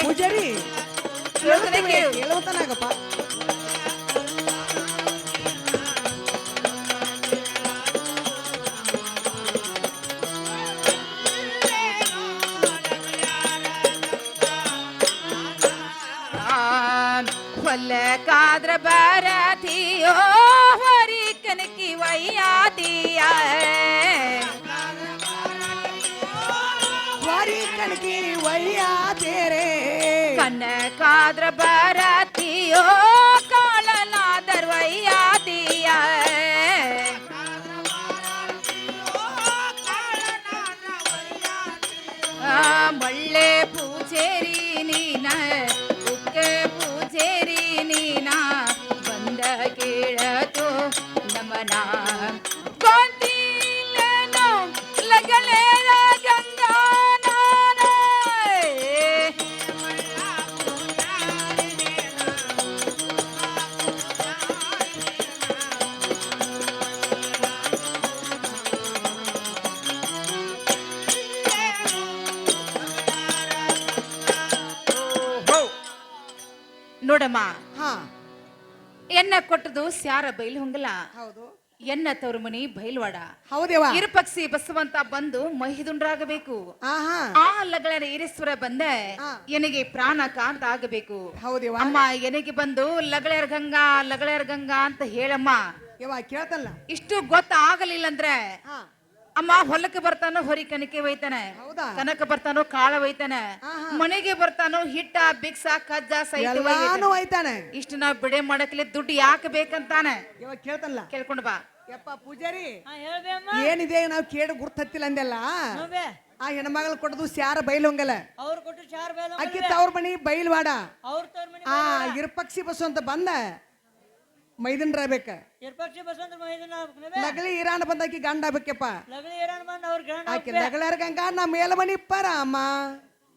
ಪೂಜಾರಿ ಹೇಳ್ತಾನೆ ಕೇಳು. ಕೇಳುತ್ತಾನಾಗಪ್ಪ. ಹೊಲಕ್ಕಾದ್ರ ಬರತಿಯೋ ಹೊರಿ ಕನಕಿ ವಯ್ಯಾತಿಯ. ವಾರಿ ಕಣಕಿ ವಯ್ಯ ತೇರೆ. ಕನಕಾದ್ರ ಬರತಿಯೋ ಕಾಳನಾದರ್ ವಯ್ಯಾತಿಯ. ಮಳ್ಳೆ ಪೂಜೇರಿ ನೀನ, ಉಕ್ಕೆ ಪೂಜೇರಿ ನೀನ, ಬಂದ ಕೇಳತು ನಮನ. ಗೋಂತಿಲೇನೋ ಲಗಳೇರ ಗಂಗಾ ನಾನ. ನೋಡಮ್ಮ, ಹಾ ಎನ್ನ ಕೊಟ್ಟದು ಸ್ಯಾರ ಬೈಲ್ ಹೊಂಗಲ. ಹೌದು. ಎನ್ನ ತವರು ಮನಿ ಬೈಲ್ವಾಡ ಹೌದೇವ ಇರುಪಕ್ಷಿ ಬಸವಂತ ಬಂದು ಮಹಿದುಂಡ್ರಾಗಬೇಕು ಆಹಾ ಆ ಲಗಳ ಈರೇಶ್ವರ ಬಂದೆ ಹಾ. ಎನಗೆ ಪ್ರಾಣ ಕಾಂತ ಆಗಬೇಕು ಹೌದೇವ ಅಮ್ಮ ಎನಗೆ ಬಂದು ಲಗಳೇರ್ ಗಂಗಾ ಅಂತ ಹೇಳಮ್ಮ ಯವ್ವ ಕೇಳ್ತಲ್ಲ ಇಷ್ಟು ಗೊತ್ತಾಗಲಿಲ್ಲ ಅಂದ್ರೆ ಹಾ ಅಮ್ಮ ಹೊಲಕ್ಕೆ ಬರ್ತಾನೋ ಹೊರಿ ಕನಕೆ ಒಯ್ತಾನೆ ಹೌದಾ ಕನಕ ಬರ್ತಾನೋ ಕಾಳ ಒಯ್ತಾನೆ ಆಹಾ. ಮನೆಗೆ ಬರ್ತಾನೋ ಹಿಟ್ಟ ಬಿಕ್ಸ ಕಜ್ಜ ಸಹಿತ ಎಲ್ಲಾನು ಐತಾನೆ ಇಷ್ಟು ನಾವ್ ಬಿಡೆ ಮಾಡಕ್ಲೆ ದುಡ್ಡು ಯಾಕೆ ಬೇಕಂತಾನೆ ಯವ್ವ ಕೇಳ್ತಲ್ಲ ಕೇಳ್ಕೊಂಡು ಬಾ ಯಪ್ಪ ಪೂಜಾರಿ ಹಾ ಹೇಳ್ಬೇ ಅಮ್ಮ ಏನಿದೆ ನಾವು ಕೇಳಿ ಗುರ್ತತ್ತಿಲ್ಲ ಅಂದೆಲ್ಲ ನೋಬೇ ಆ ಹೆಣ್ಮಗಳು ಕೊಡದು ಸ್ಯಾರ ಬೈಲೊಂಗಲ್ಲ ಅವ್ರು ಕೊಟ್ಟು ಚಾರ್ ಬೇಲ ಅಕ್ಕಿ ತವ್ರ ಮನಿ ಬೈಲ್ವಾಡ ಅವ್ರ ತವ್ರ ಮನೆ ಆ ಇರುಪಕ್ಷಿ ಬಸ್ಸು ಅಂತ ಬಂದ ಮೈದನ್ರಾಬೇಕ ಇರ್ಪಕ್ಷಿ ಬಸವಂತ ಮೈದನ ಆಗ್ಬೇಕನಬೇ ಲಗಳಿ ಇರಾಣ ಬಂದಾಕಿ ಗಂಡ ಆಗ್ಬೇಕಪ್ಪ ಲಗಳಿ ಏರಾನ್ ಬಂದ್ ಅವ್ರ ಗಂಡ ಆಕಿ ಲಗಳಾರ ಗಂಗಾ ನಾ ಮೇಲ ಮನಿ ಇಪ್ಪಾರ ಅಮ್ಮ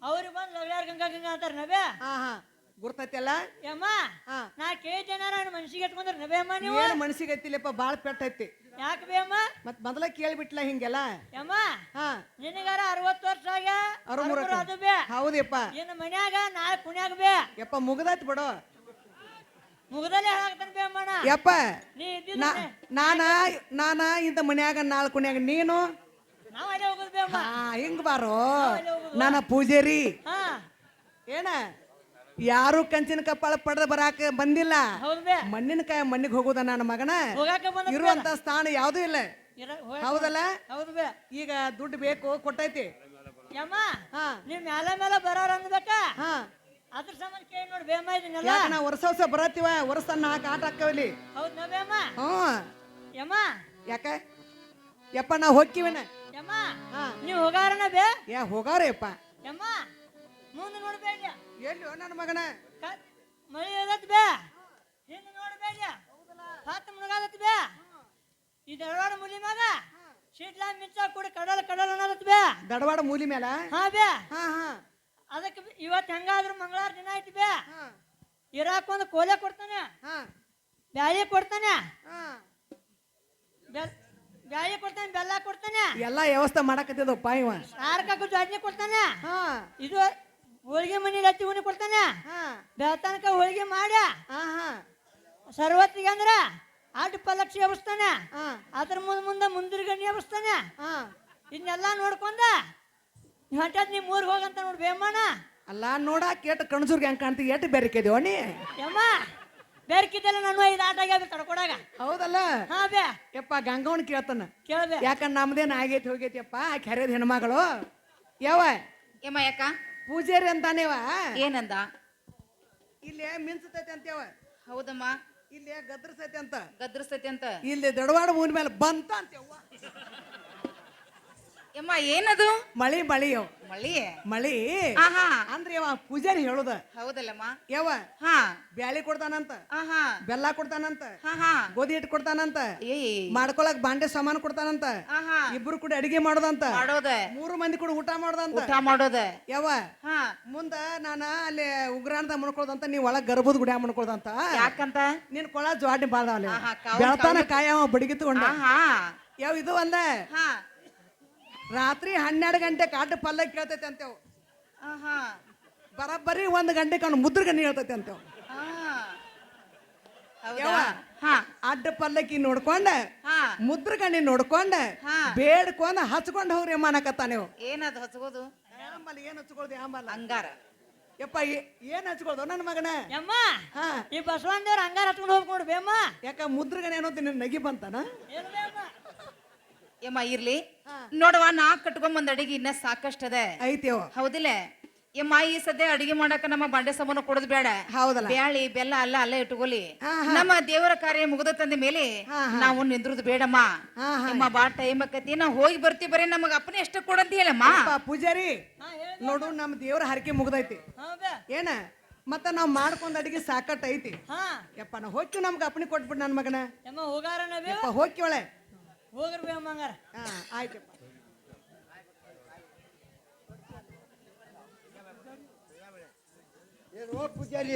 ಅವ್ರಿಗೆ ಬಂದ್ ಲಗ್ಳ್ಯಾರ ಗಂಗಾ ಗಂಗಾ ಅಂತಾರ ನಬೇ ಹಾ ಹಾ ಗುರ್ತೈತಿಲ್ಲ ಯಮ್ಮ ಹಾ ನಾ ಜನ ಮನ್ಸಿಗೆ ಎತ್ಕೊಂಡ್ರ ನಬೇ ಅಮ್ಮ ನೀವು ಏನು ಮನಸ್ಸಿಗೆ ಐತಿಲ್ಲಪ್ಪ ಬಾಳ ಪೆಟ್ಟೈತಿ ಯಾಕೆ ಬೇ ಅಮ್ಮ ಮತ್ ಮೊದಲ ಕೇಳ್ಬಿಟ್ಲ ಹಿಂಗೆಲ್ಲ ಯಮ್ಮ ಹಾ ನಿನಗಾರ 60 ವರ್ಷ ಆಗ ಅರುಮುರಕ. ಅದು ಬೇ ಹೌದಪ್ಪ ಇನ್ನು ಮನ್ಯಾಗ ನಾಳೆ ಪುಣ್ಯಾಗ ಬೇ ಯಪ್ಪ ಮುಗ್ದಾಯ್ತು ಬಿಡು ಮುಗದಲ್ಲೇ ಹಾಕ್ತಾನೆ ಬೇ ಅಮ್ಮಣ್ಣ ಯಪ್ಪ ನೀ ಇದ್ದಿದ್ದು ನಾನ ಇಂತ ಮನ್ಯಾಗ ನಾಲ್ಕುನ್ಯಾಗ ನೀನು ನಾವ್ ಅಲ್ಲೇ ಹೋಗುದು ಬೇ ಅಮ್ಮ ಹಾ ಹಿಂಗ್ ಬಾರೋ ನನ್ನ ಪೂಜಾರಿ ಹಾ ಏನ ಯಾರು ಕಂಚಿನ ಕಪ್ಪಾಳ ಪಡೆದ ಬರಾಕ ಬಂದಿಲ್ಲ ಹೌದು ಬೇ ಮಣ್ಣಿನ ಕಾಯ ಮಣ್ಣಿಗೆ ಹೋಗುದ ನನ್ನ ಮಗನ ಹೋಗಾಕ ಬಂದ ಇರುವಂತ ಸ್ಥಾನ ಯಾವ್ದೂ ಇಲ್ಲ ಹೌದಲ್ಲ ಹೌದು ಬೇ ಈಗ ದುಡ್ಡು ಬೇಕು ಕೊಟ್ಟೈತಿ ಯಮ್ಮ ಹಾ ನೀವ್ ಮ್ಯಾಲ ಬರೋರ್ ಅಂದ್ಬೇಕಾ ಹಾ ಅದ್ರ ಸಂಬಂಧ ಕೇಳಿ ನೋಡಿ ಬೇಮ ಇದನ್ನೆಲ್ಲ ಯಾಕ ನಾ ವರ್ಷ ಬರತ್ತೀವ ವರ್ಷನ್ನ ಹಾಕಿ ಆಟ ಹಾಕವಲ್ಲಿ ಹೌದ್ ನಾ ಬೇಮ ಹ್ಮ್ ಯಮ್ಮ ಯಾಕ ಯಪ್ಪ ನಾ ಹೋಗ್ಕಿವಿನ ಯಮ್ಮ ಹಾ ನೀವ್ ಹೋಗಾರನ ಬೇ ಯಾ ಹೋಗಾರಪ್ಪ ಯಮ್ಮ ಮುಂದೆ ನೋಡ್ಬೇಡ ಎಲ್ಲಿ ನನ್ನ ಮಗನ ಮಳಿ ಇರತ್ ಬೇ ಹಿಂದೆ ನೋಡ್ಬೇಡ ಹತ್ತು ಮುಳುಗಾದತ್ ಬೇ ಇದು ಎರಡಾಡ ಮುಲಿ ಮ್ಯಾಗ ಶೀಟ್ಲ ಮಿಂಚ ಕೂಡಿ ಕಡಲ್ ಅನ್ನೋದತ್ ಬೇ ದಡವಾಡ ಮೂಲಿ ಮೇಲ ಹಾ ಬೇ ಹಾ ಹಾ ಅದಕ್ಕೆ ಇವತ್ತು ಹೆಂಗಾದ್ರೂ ಮಂಗಳವಾರ ದಿನ ಐತಿ ಬೇ ಹಾ ಇರಾಕ್ ಒಂದು ಕೋಲೆ ಕೊಡ್ತಾನೆ ಹಾ ಬ್ಯಾಳಿ ಕೊಡ್ತಾನೆ ಹಾ ಬ್ಯಾಳಿ ಕೊಡ್ತಾನೆ ಬೆಲ್ಲ ಕೊಡ್ತಾನೆ ಎಲ್ಲಾ ವ್ಯವಸ್ಥೆ ಮಾಡಕತ್ತಿದಪ್ಪ ಇವ ಸಾರಕಾಕು ಜ್ವಾಡ್ನಿ ಕೊಡ್ತಾನೆ ಹಾ ಇದು ಹೋಳಿಗೆ ಮನಿ ರತ್ತಿ ಉನಿ ಕೊಡ್ತಾನೆ ಹಾ ಬೆಳತನಕ ಹೋಳಿಗೆ ಮಾಡ್ಯ ಹಾ ಹಾ ಸರ್ವತ್ತಿಗೆ ಅಂದ್ರ ಆಟ ಪಲಕ್ಷಿ ಎಬ್ಸ್ತಾನೆ ಹಾ ಅದ್ರ ಮುಂದೆ ಮುಂದಿರ್ಗಣ್ಣಿ ಎಬ್ಸ್ತಾನೆ ಹಾ ಇದನ್ನೆಲ್ಲ ನೋಡ್ಕೊಂಡ ಹೊಂಟದ್ ನೀ ಮೂರ್ಗ್ ಹೋಗಂತ ನೋಡ್ ಬೇಮಣ್ಣ ಅಲ್ಲ ನೋಡ ಕೇಟ ಕಣಸೂರ್ಗೆ ಹೆಂಗ್ ಕಾಣ್ತಿ ಎಟ್ಟು ಬೆರಕಿದೇವ ನೀ ಯಮ್ಮ ಬೇರ್ಕಿದ್ದೆಲ್ಲ ನಾನು 5 ಆಟ ಆಗ್ಯಾವ ತಡ್ಕೊಡಾಗ ಹೌದಲ್ಲ ಹಾ ಬೇ ಯಪ್ಪ ಗಂಗವನ್ ಕೇಳ್ತಾನ ಕೇಳ್ಬೇ ಯಾಕಂದ್ರೆ ನಮ್ದೇನ್ ಆಗೈತಿ ಹೋಗೈತಿಯಪ್ಪ ಕೆರೆದ ಹೆಣ್ಮಗಳು ಯಾವ ಏಮ್ಮ ಯಾಕ ಪೂಜಾರಿ ಅಂತಾನೇವ ಏನಂದ ಇಲ್ಲಿ ಮಿಂಚತೈತಿ ಅಂತೇವ ಹೌದಮ್ಮ ಇಲ್ಲಿ ಗದ್ರಸೈತಿ ಅಂತ ಗದ್ರಸ್ತೈತಿ ಅಂತ ಇಲ್ಲಿ ದಡವಾಡ ಮೂಲ ಮೇಲೆ ಬಂತ ಅಂತೇವ ಯಮ್ಮ ಏನದು ಮಳಿ ಮಳಿ ಅವ್ ಮಳಿ ಮಳಿ ಆಹಾ ಅಂದ್ರೆ ಯಾವ ಪೂಜಾರಿ ಹೇಳುದ ಹೌದಲ್ಲಮ್ಮ ಯಾವ ಹಾ ಬ್ಯಾಳಿ ಕೊಡ್ತಾನಂತ ಆಹಾ ಬೆಲ್ಲ ಕೊಡ್ತಾನಂತ ಹಾ ಹಾ ಗೋಧಿ ಹಿಟ್ಟು ಕೊಡ್ತಾನಂತ ಏಯ್ ಮಾಡ್ಕೊಳಕ್ ಬಾಂಡೆ ಸಾಮಾನು ಕೊಡ್ತಾನಂತ ಆಹಾ ಇಬ್ರು ಕೂಡ ಅಡಿಗೆ ಮಾಡೋದಂತ ಮಾಡೋದ 3 ಮಂದಿ ಕೂಡ ಊಟ ಮಾಡೋದಂತ ಊಟ ಮಾಡೋದ ಯಾವ ಹಾ ಮುಂದ ನಾನ ಅಲ್ಲಿ ಉಗ್ರಾಣದ ಮಣ್ಕೊಳ್ದಂತ ನೀವ್ ಒಳಗ್ ಗರ್ಭದ ಗುಡಿಯ ಮಣ್ಕೊಳ್ದಂತ ಯಾಕಂತ ನಿನ್ ಕೊಳ ಜ್ವಾಡಿ ಬಾಳ್ದಾವಲ್ಲ ಆಹಾ, ಕಾವು- ಬೆಳತಾನ ಕಾಯವ ಬಡಿಗಿತ್ಕೊಂಡ ಆಹಾ ಯಾವ ಇದು ಅಲ್ಲ ಹಾ ರಾತ್ರಿ 12 ಗಂಟೆ ಕಾಟ ಪಲ್ಲ ಕೇಳ್ತೈತೆ ಅಂತೇವ್ ಆಹಾ ಬರಬ್ಬರಿ 1 ಗಂಟೆ ಕಣ್ಣು ಮುದ್ರ ಗಣ್ಣಿ ಹೇಳ್ತೈತೆ ಅಂತೇವ್ ಹಾ ಹೌದಾ ಯಾವ? ಹಾ ಅಡ್ಡ ಪಲ್ಲಕ್ಕಿ ನೋಡ್ಕೊಂಡ ಹಾ ಮುದ್ರ ಗಣ್ಣಿ ನೋಡ್ಕೊಂಡ ಹಾ. ಬೇಡ್ಕೊಂಡ ಹಚ್ಕೊಂಡ್ ಹೋಗ್ರಿ ಅಮ್ಮನಕತ್ತ ನೀವು ಏನದು ಹಚ್ಕೋದು ಆಂಬಲ್ಲ ಏನ್ ಹಚ್ಕೊಳ್ದಿ ಆಂಬಲ್ಲ ಅಂಗಾರ ಯಪ್ಪ ಏನ್ ಹಚ್ಕೊಳ್ದು ನನ್ನ ಮಗನ ಯಮ್ಮ ಹಾ ಈ ಬಸವಣ್ಣ ದೇವ್ರ ಹಂಗಾರ ಹತ್ಕೊಂಡು ಹೋಗ್ಕೊಂಡು ಬೇಮ್ಮ ಯಾಕ ಮುದ್ರಗಣ ಏನೋ ನಿನ್ನ ನಗಿ ಬಂತಾನ ಏನು ಬೇಮ್ಮ ಯಮ್ಮ ಇರ್ಲಿ ಹಾ. ನೋಡವ ನಾ ಕಟ್ಕೊಂಡ್ ಬಂದ್ ಅಡಿಗೆ ಇನ್ನ ಸಾಕಷ್ಟದ ಐತಿಯವ ಹೌದಿಲ್ಲ ಯಮ್ಮ ಈ ಸದ್ಯ ಅಡಿಗೆ ಮಾಡಕ ನಮ್ಮ ಬಾಂಡೆ ಸಾಮಾನು ಕೊಡೋದ್ ಬೇಡ ಹೌದಲ್ಲ ಬ್ಯಾಳಿ ಬೆಲ್ಲ ಅಲ್ಲ ಅಲ್ಲೇ ಇಟ್ಕೊಲಿ ಹಾ, ನಮ್ಮ ದೇವರ ಕಾರ್ಯ ಮುಗಿದ ತಂದ ಮೇಲೆ ಹಾ, ನಾವು ನಿಂದ್ರದ್ ಬೇಡಮ್ಮ ಹಾ, ಹಾ. ಯಮ್ಮ ಬಾ ಟೈಮ್ ಆಕತಿ ನಾ ಹೋಗಿ ಬರ್ತೀವಿ ಬರೀ ನಮಗ ಅಪ್ಪನೇ ಎಷ್ಟ ಕೊಡಂತ ಹೇಳಮ್ಮ ಯಪ್ಪ, ಪೂಜಾರಿ ಹಾ ಹೇಳಿ ನೋಡು ನಮ್ಮ ದೇವ್ರ ಹರಕೆ ಮುಗ್ದೈತಿ ಹಾ ಬೇ ಏನ ಮತ್ತ ನಾವ್ ಮಾಡ್ಕೊಂಡ್ ಅಡಿಗೆ ಸಾಕಟ್ ಐತಿ ಹಾ ಯಪ್ಪ ನಾ ಹೋಗಿ ನಮ್ಗೆ ಅಪ್ಪನಿ ಕೊಟ್ಬಿಡ್ ನನ್ ಮಗನ ಯಮ್ಮ ಹೋಗಾರನ ಬೇ ಯಪ್ಪ ಹೋಗಿ ಒಳೆ ಹೋಗ್ರಿ ಬೇಮ್ಮ ಹಂಗಾರ ಹಾ ಆಯ್ತಪ್ಪ ಪೂಜಾರಿ